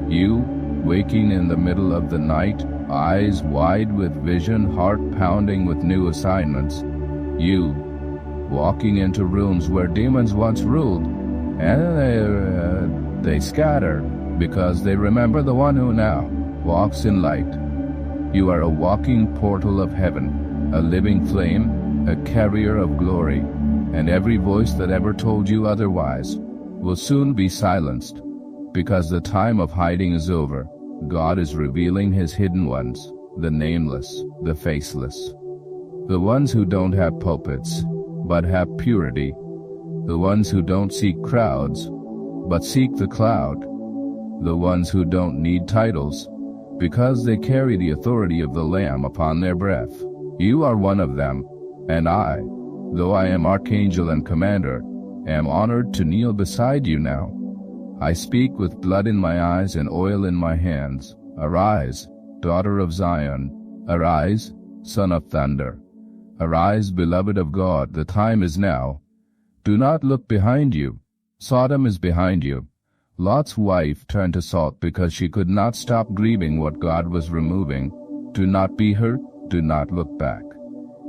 You waking in the middle of the night, eyes wide with vision, heart pounding with new assignments. You walking into rooms where demons once ruled, and they scatter because they remember the one who now walks in light. You are a walking portal of heaven, a living flame, a carrier of glory, and every voice that ever told you otherwise will soon be silenced, because the time of hiding is over. God is revealing his hidden ones, the nameless, the faceless, the ones who don't have pulpits, but have purity, the ones who don't seek crowds, but seek the cloud, the ones who don't need titles, because they carry the authority of the Lamb upon their breath. You are one of them, and I, though I am Archangel and Commander, am honored to kneel beside you now. I speak with blood in my eyes and oil in my hands. Arise, daughter of Zion. Arise, son of thunder. Arise, beloved of God, the time is now. Do not look behind you. Sodom is behind you. Lot's wife turned to salt because she could not stop grieving what God was removing. Do not be hurt. Do not look back.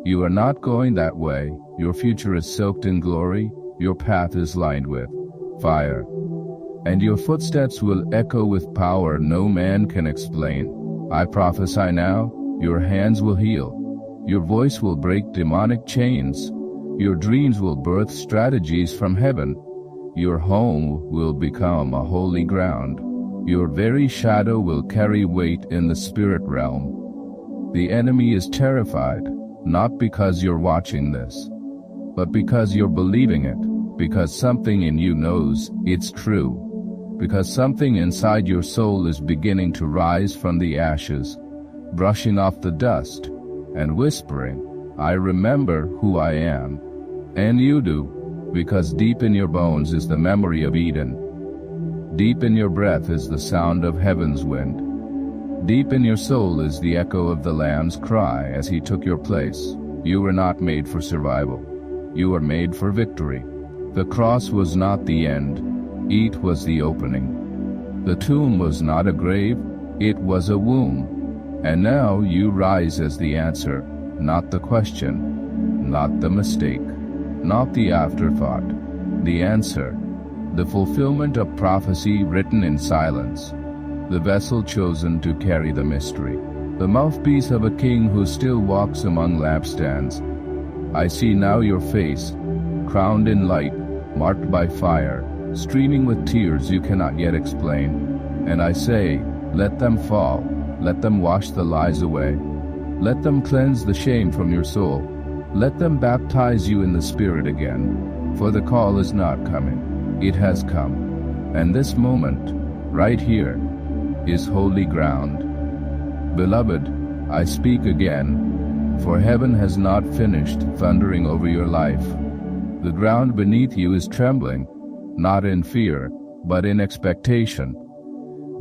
You are not going that way. Your future is soaked in glory. Your path is lined with fire. And your footsteps will echo with power no man can explain. I prophesy now, your hands will heal. Your voice will break demonic chains. Your dreams will birth strategies from heaven. Your home will become a holy ground. Your very shadow will carry weight in the spirit realm. The enemy is terrified, not because you're watching this, but because you're believing it, because something in you knows it's true, because something inside your soul is beginning to rise from the ashes, brushing off the dust, and whispering, I remember who I am. And you do, because deep in your bones is the memory of Eden. Deep in your breath is the sound of heaven's wind. Deep in your soul is the echo of the Lamb's cry as he took your place. You were not made for survival. You were made for victory. The cross was not the end. It was the opening. The tomb was not a grave. It was a womb. And now you rise as the answer, not the question, not the mistake, not the afterthought, the answer, the fulfillment of prophecy written in silence, the vessel chosen to carry the mystery, the mouthpiece of a king who still walks among lampstands. I see now your face, crowned in light, marked by fire, streaming with tears you cannot yet explain. And I say, let them fall. Let them wash the lies away. Let them cleanse the shame from your soul. Let them baptize you in the Spirit again. For the call is not coming. It has come. And this moment, right here, is holy ground. Beloved, I speak again, for heaven has not finished thundering over your life. The ground beneath you is trembling, not in fear, but in expectation.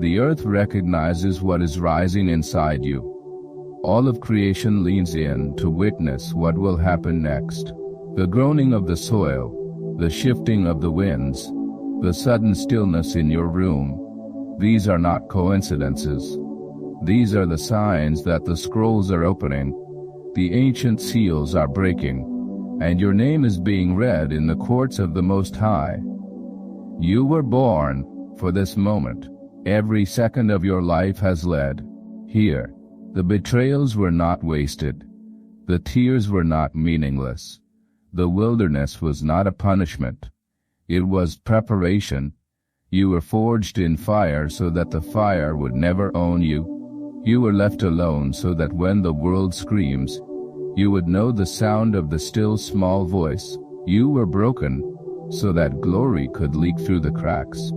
The earth recognizes what is rising inside you. All of creation leans in to witness what will happen next. The groaning of the soil, the shifting of the winds, the sudden stillness in your room. These are not coincidences. These are the signs that the scrolls are opening, the ancient seals are breaking, and your name is being read in the courts of the Most High. You were born for this moment. Every second of your life has led here. The betrayals were not wasted. The tears were not meaningless. The wilderness was not a punishment. It was preparation. You were forged in fire so that the fire would never own you. You were left alone so that when the world screams, you would know the sound of the still small voice. You were broken so that glory could leak through the cracks.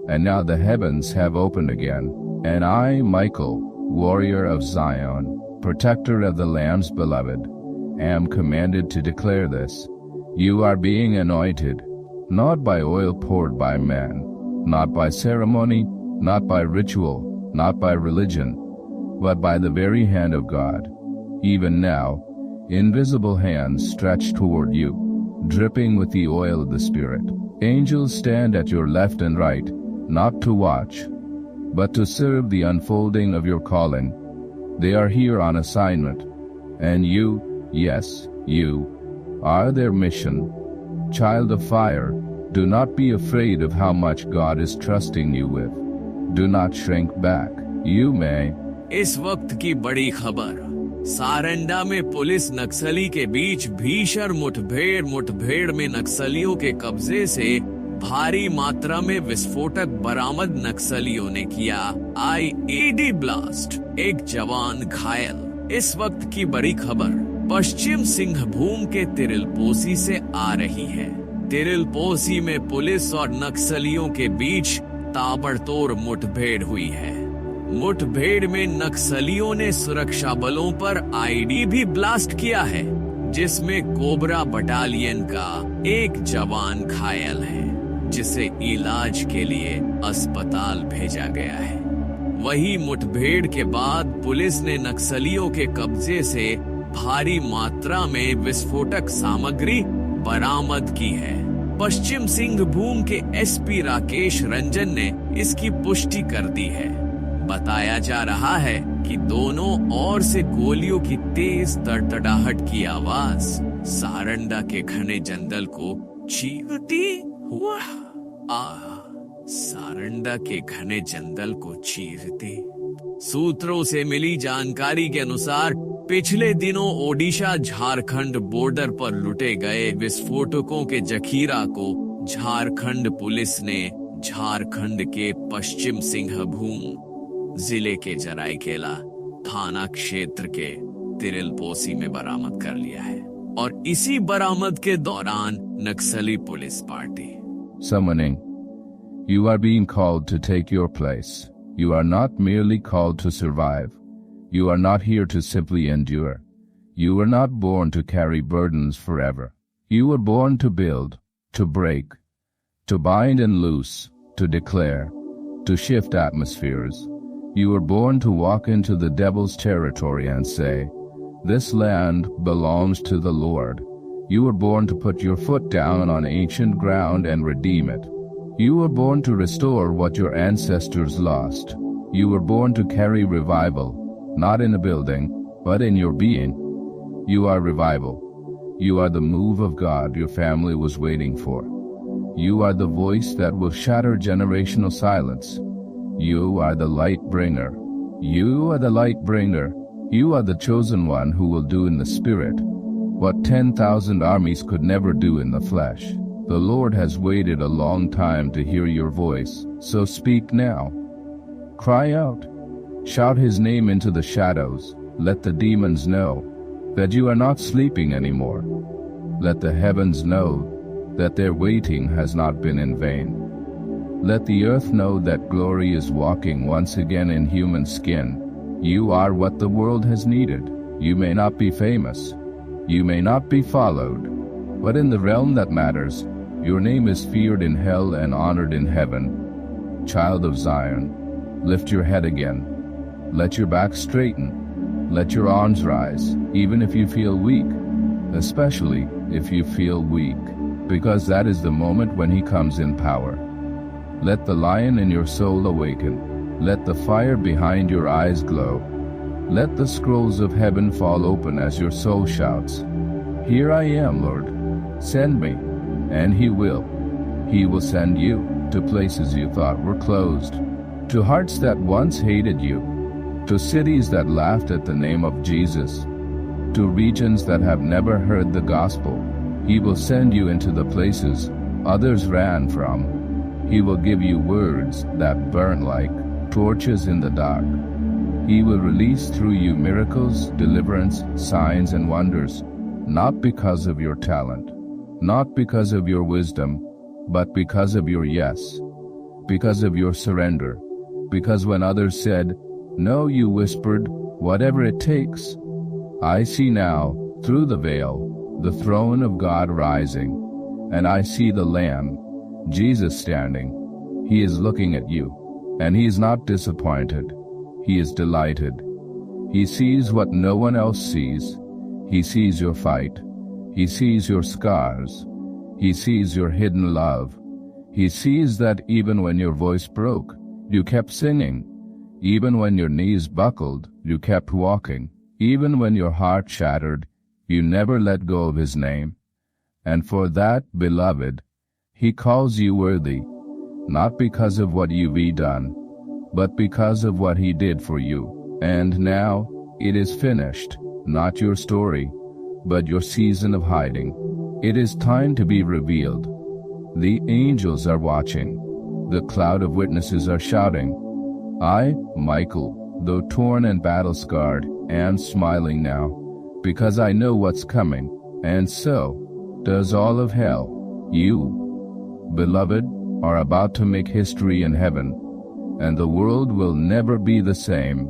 And now the heavens have opened again, and I, Michael, warrior of Zion, protector of the Lamb's beloved, am commanded to declare this. You are being anointed, not by oil poured by man, not by ceremony, not by ritual, not by religion, but by the very hand of God. Even now, invisible hands stretch toward you, dripping with the oil of the Spirit. Angels stand at your left and right, not to watch, but to serve the unfolding of your calling. They are here on assignment, and you, yes, you, are their mission. Child of fire, do not be afraid of how much God is trusting you with. Do not shrink back. You may. इस वक्त की बड़ी खबर, सारंडा में police नक्सली के बीच भीषण मुठभेड़ में नक्सलियों के कब्जे से भारी मात्रा में विस्फोटक बरामद। नक्सलियों ने किया आईईडी ब्लास्ट, एक जवान घायल। इस वक्त की बड़ी खबर पश्चिम सिंहभूम के तिरिलपोसी से आ रही है। तिरिलपोसी में पुलिस और नक्सलियों के बीच ताबड़तोड़ मुठभेड़ हुई है। मुठभेड़ में नक्सलियों ने सुरक्षा बलों पर आईडी भी ब्लास्ट किया है, जिसमें कोबरा बटालियन का एक जवान घायल है, जिसे इलाज के लिए अस्पताल भेजा गया है। वही मुठभेड़ के बाद पुलिस ने नक्सलियों के कब्जे से भारी मात्रा में विस्फोटक सामग्री बरामद की है। पश्चिम सिंहभूम के एसपी राकेश रंजन ने इसकी पुष्टि कर दी है। बताया जा रहा है कि दोनों ओर से गोलियों की तेज तड़तड़ाहट की आवाज सारंडा के घने जंगल को चीरती हुआ सारंडा के घने जंगल को चीरती। सूत्रों से मिली जानकारी के अनुसार पिछले दिनों ओडिशा झारखंड बॉर्डर पर लुटे गए विस्फोटकों के जखीरा को झारखंड पुलिस ने झारखंड के पश्चिम सिंहभूम जिले के जराईकेला थाना क्षेत्र के तिरिलपोसी में बरामद कर लिया है, और इसी बरामद के दौरान नक्सली police party. Summoning. You are being called to take your place. You are not merely called to survive. You are not here to simply endure. You were not born to carry burdens forever. You were born to build, to break, to bind and loose, to declare, to shift atmospheres. You were born to walk into the devil's territory and say, "This land belongs to the Lord." You were born to put your foot down on ancient ground and redeem it. You were born to restore what your ancestors lost. You were born to carry revival, not in a building, but in your being. You are revival. You are the move of God your family was waiting for. You are the voice that will shatter generational silence. You are the light bringer. You are the light bringer. You are the chosen one who will do in the spirit what 10,000 armies could never do in the flesh. The Lord has waited a long time to hear your voice, so speak now. Cry out. Shout his name into the shadows. Let the demons know that you are not sleeping anymore. Let the heavens know that their waiting has not been in vain. Let the earth know that glory is walking once again in human skin. You are what the world has needed. You may not be famous. You may not be followed. But in the realm that matters, your name is feared in hell and honored in heaven. Child of Zion, lift your head again. Let your back straighten. Let your arms rise, even if you feel weak, especially if you feel weak, because that is the moment when he comes in power. Let the lion in your soul awaken. Let the fire behind your eyes glow. Let the scrolls of heaven fall open as your soul shouts, "Here I am, Lord. Send me." And he will. He will send you to places you thought were closed, to hearts that once hated you, to cities that laughed at the name of Jesus, to regions that have never heard the gospel. He will send you into the places others ran from. He will give you words that burn like torches in the dark. He will release through you miracles, deliverance, signs, and wonders, not because of your talent, not because of your wisdom, but because of your yes, because of your surrender, because when others said, "No," you whispered, "Whatever it takes." I see now, through the veil, the throne of God rising, and I see the Lamb, Jesus, standing. He is looking at you, and he is not disappointed. He is delighted. He sees what no one else sees. He sees your fight. He sees your scars. He sees your hidden love. He sees that even when your voice broke, you kept singing. Even when your knees buckled, you kept walking. Even when your heart shattered, you never let go of his name. And for that, beloved, he calls you worthy, not because of what you've done, but because of what he did for you. And now, it is finished, not your story, but your season of hiding. It is time to be revealed. The angels are watching. The cloud of witnesses are shouting. I, Michael, though torn and battle-scarred, am smiling now, because I know what's coming, and so does all of hell. You, beloved, are about to make history in heaven, and the world will never be the same.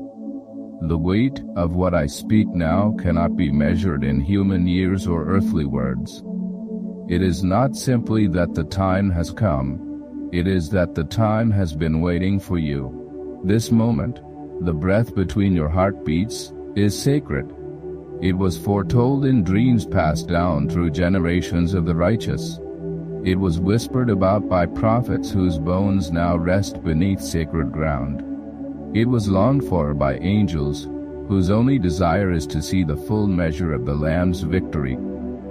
The weight of what I speak now cannot be measured in human years or earthly words. It is not simply that the time has come, it is that the time has been waiting for you. This moment, the breath between your heartbeats, is sacred. It was foretold in dreams passed down through generations of the righteous. It was whispered about by prophets whose bones now rest beneath sacred ground. It was longed for by angels whose only desire is to see the full measure of the Lamb's victory,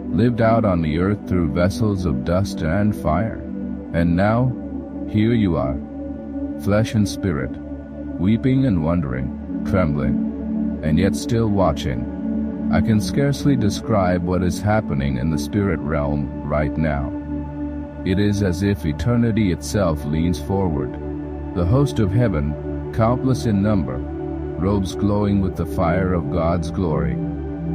lived out on the earth through vessels of dust and fire. And now, here you are, flesh and spirit, weeping and wondering, trembling, and yet still watching. I can scarcely describe what is happening in the spirit realm right now. It is as if eternity itself leans forward. The host of heaven, countless in number, robes glowing with the fire of God's glory,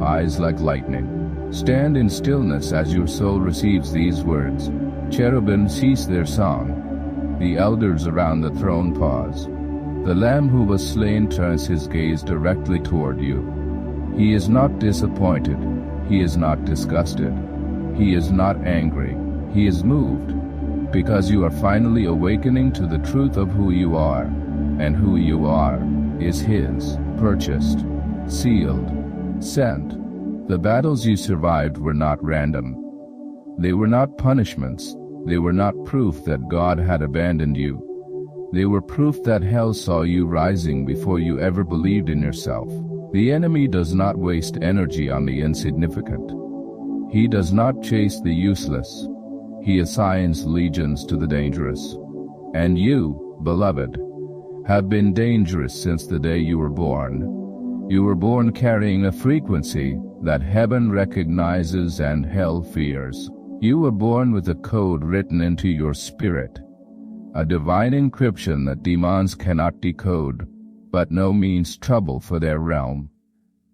eyes like lightning, stand in stillness as your soul receives these words. Cherubim cease their song. The elders around the throne pause. The Lamb who was slain turns his gaze directly toward you. He is not disappointed. He is not disgusted. He is not angry. He is moved, because you are finally awakening to the truth of who you are, and who you are is his, purchased, sealed, sent. The battles you survived were not random. They were not punishments. They were not proof that God had abandoned you. They were proof that hell saw you rising before you ever believed in yourself. The enemy does not waste energy on the insignificant. He does not chase the useless. He assigns legions to the dangerous. And you, beloved, have been dangerous since the day you were born. You were born carrying a frequency that heaven recognizes and hell fears. You were born with a code written into your spirit, a divine encryption that demons cannot decode, but no means trouble for their realm.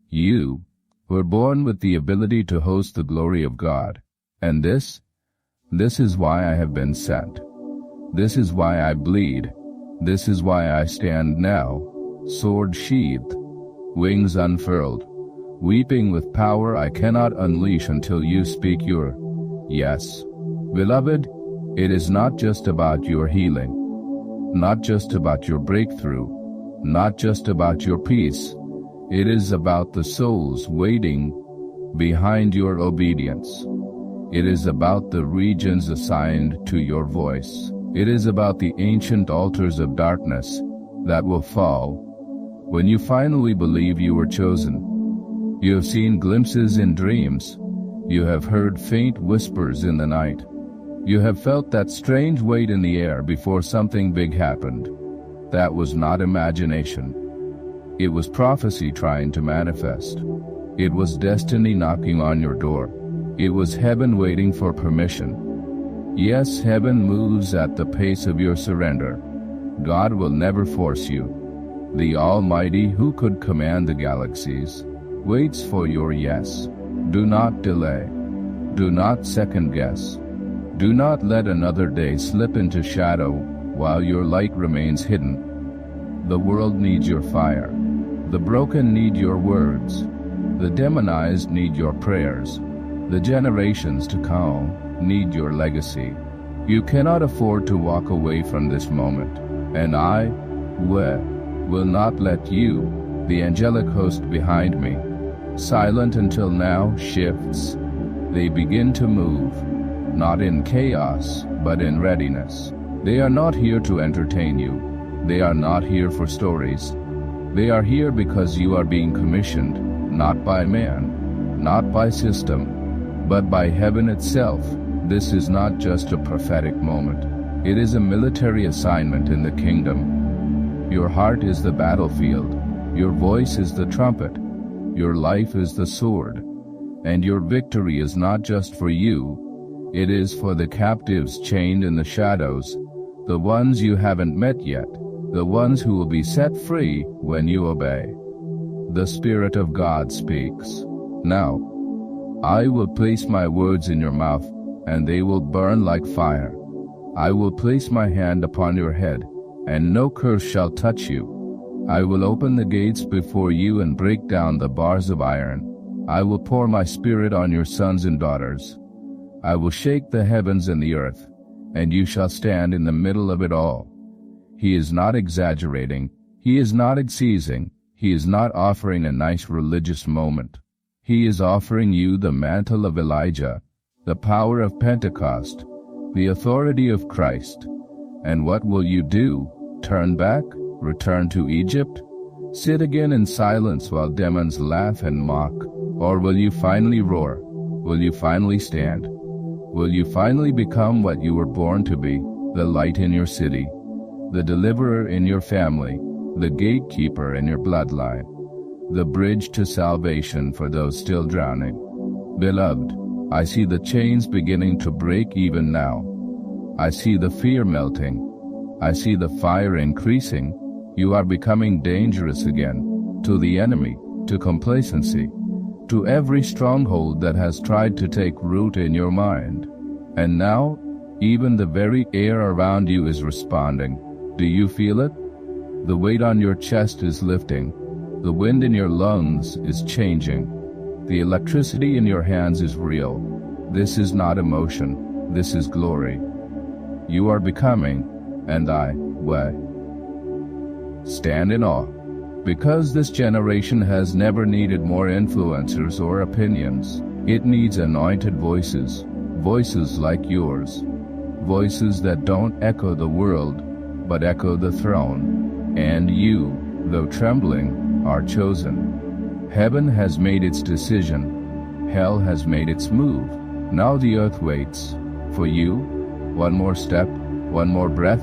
You were born with the ability to host the glory of God, and this is why I have been sent. This is why I bleed. This is why I stand now, sword sheathed, wings unfurled, weeping with power I cannot unleash until you speak your yes. Beloved, it is not just about your healing, not just about your breakthrough, not just about your peace. It is about the souls waiting behind your obedience. It is about the regions assigned to your voice. It is about the ancient altars of darkness that will fall when you finally believe you were chosen. You have seen glimpses in dreams. You have heard faint whispers in the night. You have felt that strange weight in the air before something big happened. That was not imagination. It was prophecy trying to manifest. It was destiny knocking on your door. It was heaven waiting for permission. Yes, heaven moves at the pace of your surrender. God will never force you. The Almighty, who could command the galaxies, waits for your yes. Do not delay. Do not second guess. Do not let another day slip into shadow while your light remains hidden. The world needs your fire. The broken need your words. The demonized need your prayers. The generations to come need your legacy. You cannot afford to walk away from this moment, and I will not let you, the angelic host behind me, silent until now, shifts. They begin to move, not in chaos, but in readiness. They are not here to entertain you. They are not here for stories. They are here because you are being commissioned, not by man, not by system, but by heaven itself. This is not just a prophetic moment. It is a military assignment in the kingdom. Your heart is the battlefield. Your voice is the trumpet. Your life is the sword. And your victory is not just for you. It is for the captives chained in the shadows, the ones you haven't met yet, the ones who will be set free when you obey. The Spirit of God speaks. Now, I will place my words in your mouth, and they will burn like fire. I will place my hand upon your head, and no curse shall touch you. I will open the gates before you and break down the bars of iron. I will pour my Spirit on your sons and daughters. I will shake the heavens and the earth, and you shall stand in the middle of it all. He is not exaggerating. He is not exceeding. He is not offering a nice religious moment. He is offering you the mantle of Elijah, the power of Pentecost, the authority of Christ. And what will you do? Turn back? Return to Egypt? Sit again in silence while demons laugh and mock? Or will you finally roar? Will you finally stand? Will you finally become what you were born to be, the light in your city, the deliverer in your family, the gatekeeper in your bloodline, the bridge to salvation for those still drowning? Beloved, I see the chains beginning to break even now. I see the fear melting. I see the fire increasing. You are becoming dangerous again, to the enemy, to complacency, to every stronghold that has tried to take root in your mind. And now, even the very air around you is responding. Do you feel it? The weight on your chest is lifting. The wind in your lungs is changing. The electricity in your hands is real. This is not emotion. This is glory. You are becoming, and I stand in awe, because this generation has never needed more influencers or opinions. It needs anointed voices, voices like yours, voices that don't echo the world, but echo the throne. And you, though trembling, are chosen. Heaven has made its decision. Hell has made its move. Now the earth waits for you. One more step, one more breath,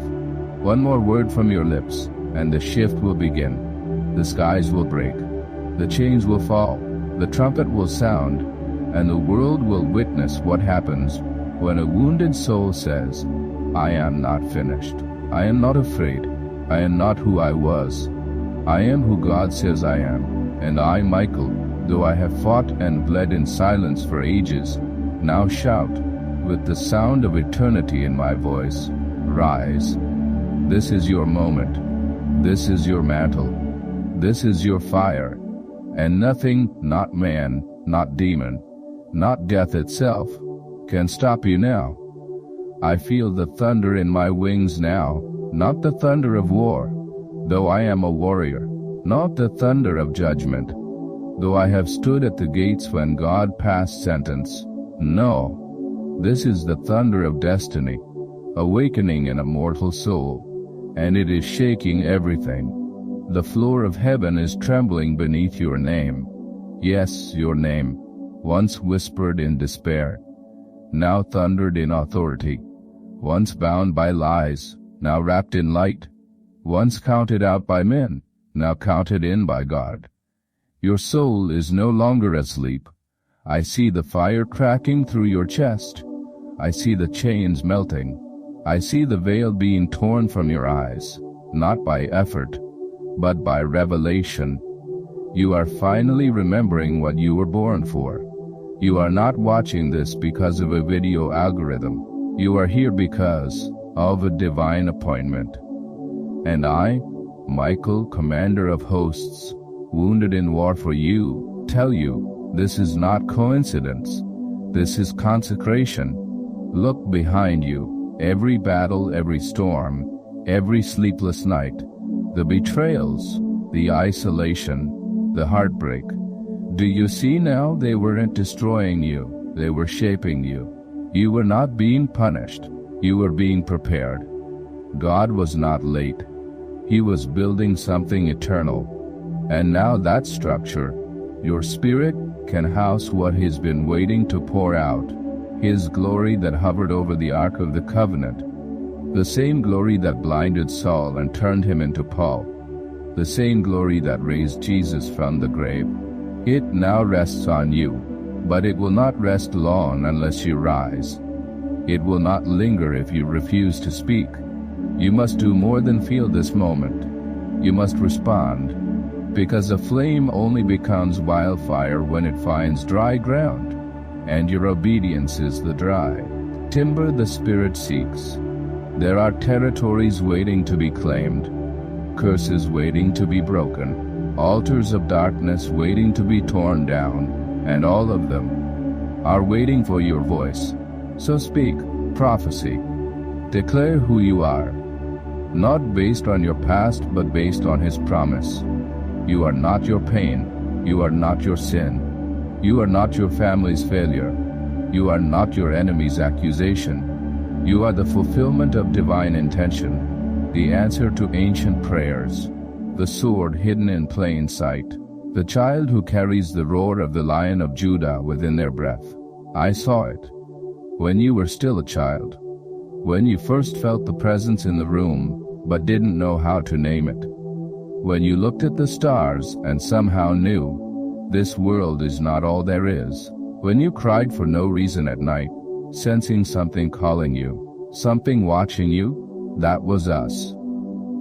one more word from your lips, and the shift will begin. The skies will break. The chains will fall. The trumpet will sound, and the world will witness what happens when a wounded soul says, I am not finished. I am not afraid. I am not who I was. I am who God says I am. And I, Michael, though I have fought and bled in silence for ages, now shout with the sound of eternity in my voice, rise. This is your moment. This is your mantle. This is your fire. And nothing, not man, not demon, not death itself, can stop you now. I feel the thunder in my wings now, not the thunder of war, though I am a warrior, not the thunder of judgment, though I have stood at the gates when God passed sentence. No, this is the thunder of destiny, awakening in a mortal soul, and it is shaking everything. The floor of heaven is trembling beneath your name. Yes, your name, once whispered in despair, now thundered in authority, once bound by lies, now wrapped in light, once counted out by men, now counted in by God. Your soul is no longer asleep. I see the fire cracking through your chest. I see the chains melting. I see the veil being torn from your eyes, not by effort, but by revelation. You are finally remembering what you were born for. You are not watching this because of a video algorithm. You are here because of a divine appointment. And I, Michael, commander of hosts, wounded in war for you, tell you, this is not coincidence. This is consecration. Look behind you, every battle, every storm, every sleepless night, the betrayals, the isolation, the heartbreak. Do you see now? They weren't destroying you, they were shaping you. You were not being punished, you were being prepared. God was not late. He was building something eternal. And now that structure, your spirit, can house what He's been waiting to pour out, His glory that hovered over the Ark of the Covenant, the same glory that blinded Saul and turned him into Paul, the same glory that raised Jesus from the grave. It now rests on you, but it will not rest long unless you rise. It will not linger if you refuse to speak. You must do more than feel this moment. You must respond, because a flame only becomes wildfire when it finds dry ground, and your obedience is the dry timber the Spirit seeks. There are territories waiting to be claimed, curses waiting to be broken, altars of darkness waiting to be torn down, and all of them are waiting for your voice. So speak, prophecy, declare who you are, not based on your past but based on His promise. You are not your pain, you are not your sin, you are not your family's failure, you are not your enemy's accusation. You are the fulfillment of divine intention, the answer to ancient prayers, the sword hidden in plain sight, the child who carries the roar of the Lion of Judah within their breath. I saw it when you were still a child, when you first felt the presence in the room but didn't know how to name it, when you looked at the stars and somehow knew this world is not all there is, when you cried for no reason at night, sensing something calling you, something watching you. That was us.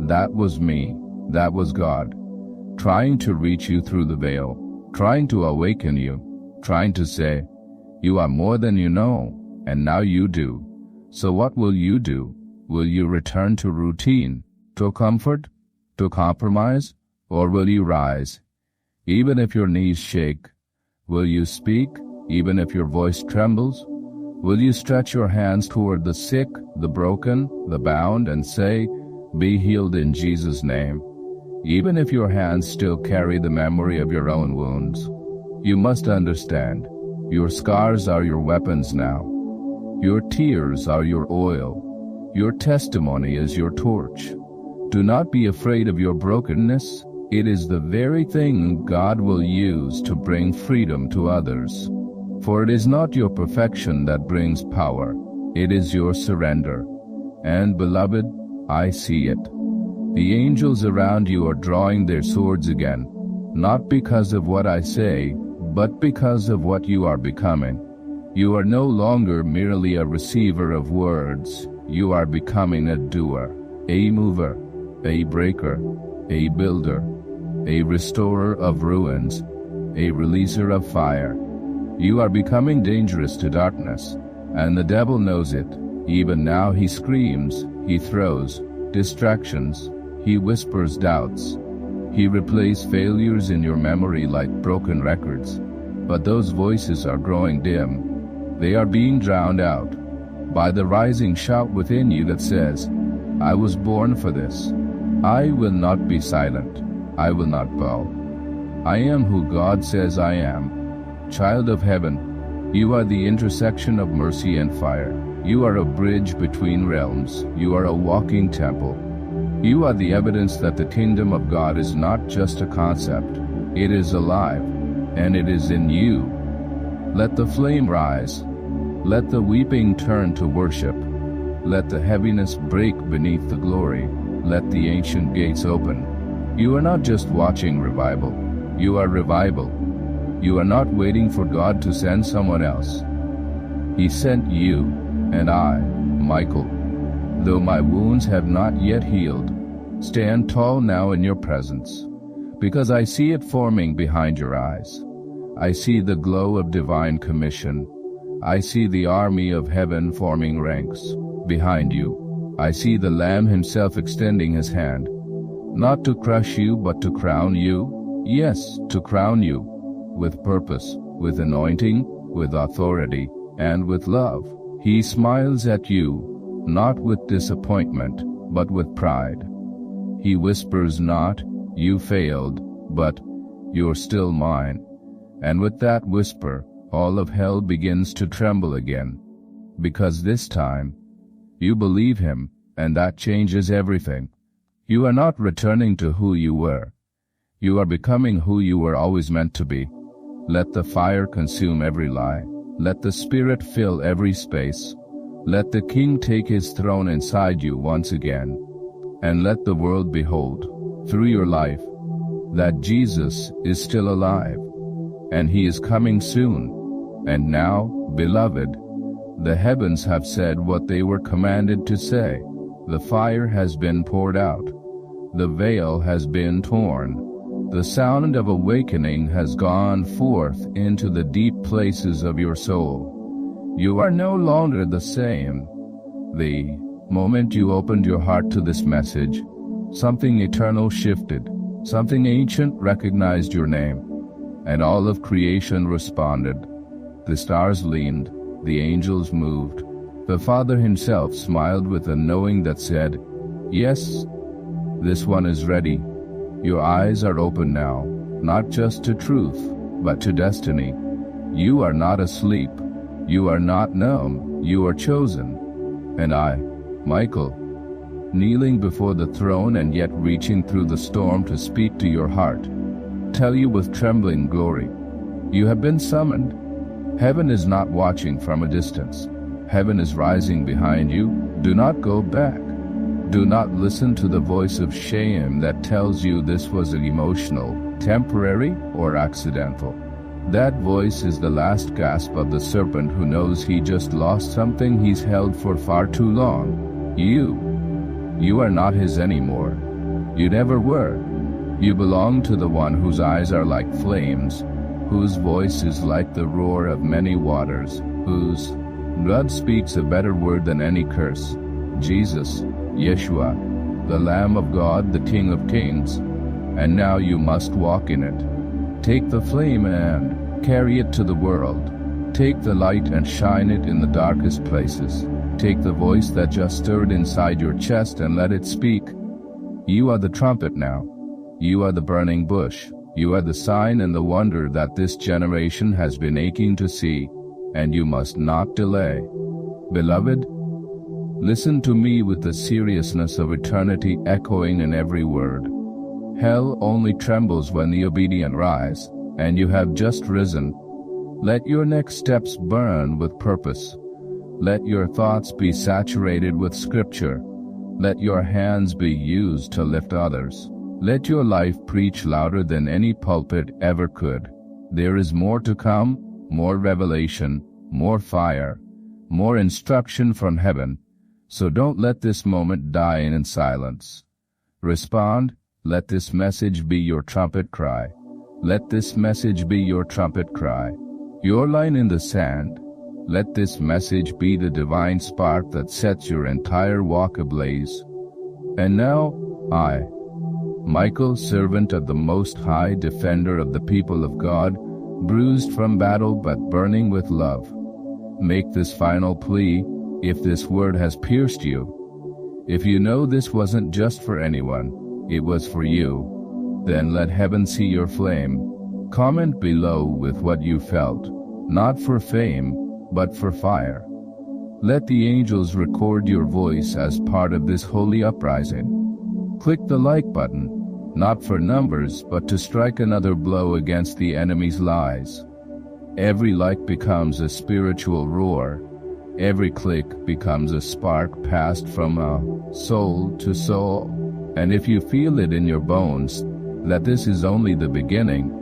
That was me. That was God, trying to reach you through the veil, trying to awaken you, trying to say, you are more than you know, and now you do. So what will you do? Will you return to routine, to comfort, to compromise, or will you rise? Even if your knees shake, will you speak, even if your voice trembles? Will you stretch your hands toward the sick, the broken, the bound, and say, be healed in Jesus' name? Even if your hands still carry the memory of your own wounds, you must understand, your scars are your weapons now. Your tears are your oil. Your testimony is your torch. Do not be afraid of your brokenness. It is the very thing God will use to bring freedom to others. For it is not your perfection that brings power, it is your surrender. And beloved, I see it. The angels around you are drawing their swords again, not because of what I say, but because of what you are becoming. You are no longer merely a receiver of words, you are becoming a doer, a mover, a breaker, a builder, a restorer of ruins, a releaser of fire. You are becoming dangerous to darkness, and the devil knows it. Even now he screams, he throws distractions, he whispers doubts. He replays failures in your memory like broken records. But those voices are growing dim. They are being drowned out by the rising shout within you that says, I was born for this. I will not be silent. I will not bow. I am who God says I am. Child of heaven, you are the intersection of mercy and fire. You are a bridge between realms. You are a walking temple. You are the evidence that the kingdom of God is not just a concept. It is alive, and it is in you. Let the flame rise. Let the weeping turn to worship. Let the heaviness break beneath the glory. Let the ancient gates open. You are not just watching revival. You are revival. You are not waiting for God to send someone else. He sent you, and I, Michael, though my wounds have not yet healed, stand tall now in your presence, because I see it forming behind your eyes. I see the glow of divine commission. I see the army of heaven forming ranks behind you. I see the Lamb himself extending his hand, not to crush you but to crown you. Yes, to crown you, with purpose, with anointing, with authority, and with love. He smiles at you, not with disappointment, but with pride. He whispers not, you failed, but you're still mine. And with that whisper, all of hell begins to tremble again. Because this time, you believe him, and that changes everything. You are not returning to who you were. You are becoming who you were always meant to be. Let the fire consume every lie. Let the Spirit fill every space. Let the King take his throne inside you once again. And let the world behold, through your life, that Jesus is still alive. And he is coming soon. And now, beloved, the heavens have said what they were commanded to say. The fire has been poured out. The veil has been torn. The sound of awakening has gone forth into the deep places of your soul. You are no longer the same. The moment you opened your heart to this message, something eternal shifted, something ancient recognized your name, and all of creation responded. The stars leaned, the angels moved. The Father himself smiled with a knowing that said, yes, this one is ready. Your eyes are open now, not just to truth, but to destiny. You are not asleep. You are not numb. You are chosen. And I, Michael, kneeling before the throne and yet reaching through the storm to speak to your heart, tell you with trembling glory, you have been summoned. Heaven is not watching from a distance. Heaven is rising behind you. Do not go back. Do not listen to the voice of shame that tells you this was emotional, temporary, or accidental. That voice is the last gasp of the serpent who knows he just lost something he's held for far too long. You are not his anymore. You never were. You belong to the one whose eyes are like flames, whose voice is like the roar of many waters, whose blood speaks a better word than any curse. Jesus, Yeshua, the Lamb of God, the King of Kings, and now you must walk in it. Take the flame and carry it to the world. Take the light and shine it in the darkest places. Take the voice that just stirred inside your chest and let it speak. You are the trumpet now. You are the burning bush. You are the sign and the wonder that this generation has been aching to see, and you must not delay. Beloved, listen to me with the seriousness of eternity echoing in every word. Hell only trembles when the obedient rise, and you have just risen. Let your next steps burn with purpose. Let your thoughts be saturated with Scripture. Let your hands be used to lift others. Let your life preach louder than any pulpit ever could. There is more to come, more revelation, more fire, more instruction from heaven. So don't let this moment die in silence. Respond. Let this message be your trumpet cry. Let this message be your trumpet cry. Your line in the sand. Let this message be the divine spark that sets your entire walk ablaze. And now, I, Michael, servant of the Most High, defender of the people of God, bruised from battle but burning with love, make this final plea. If this word has pierced you, if you know this wasn't just for anyone, it was for you, then let heaven see your flame. Comment below with what you felt, not for fame, but for fire. Let the angels record your voice as part of this holy uprising. Click the like button, not for numbers, but to strike another blow against the enemy's lies. Every like becomes a spiritual roar. Every click becomes a spark passed from soul to soul. And if you feel it in your bones that this is only the beginning,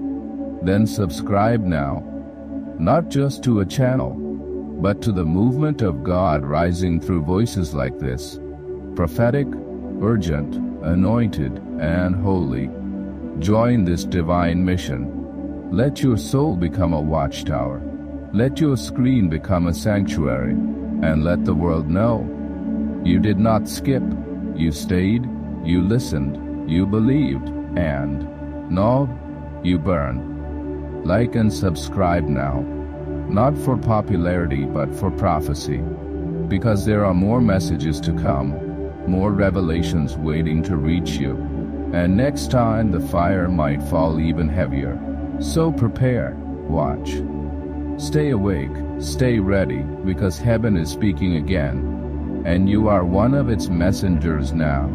then subscribe now, not just to a channel, but to the movement of God rising through voices like this, prophetic, urgent, anointed, and holy. Join this divine mission. Let your soul become a watchtower. Let your screen become a sanctuary, and let the world know you did not skip, you stayed, you listened, you believed, and no, you burned. Like and subscribe now, not for popularity but for prophecy, because there are more messages to come, more revelations waiting to reach you, and next time the fire might fall even heavier. So prepare, watch. Stay awake, stay ready, because heaven is speaking again, and you are one of its messengers now.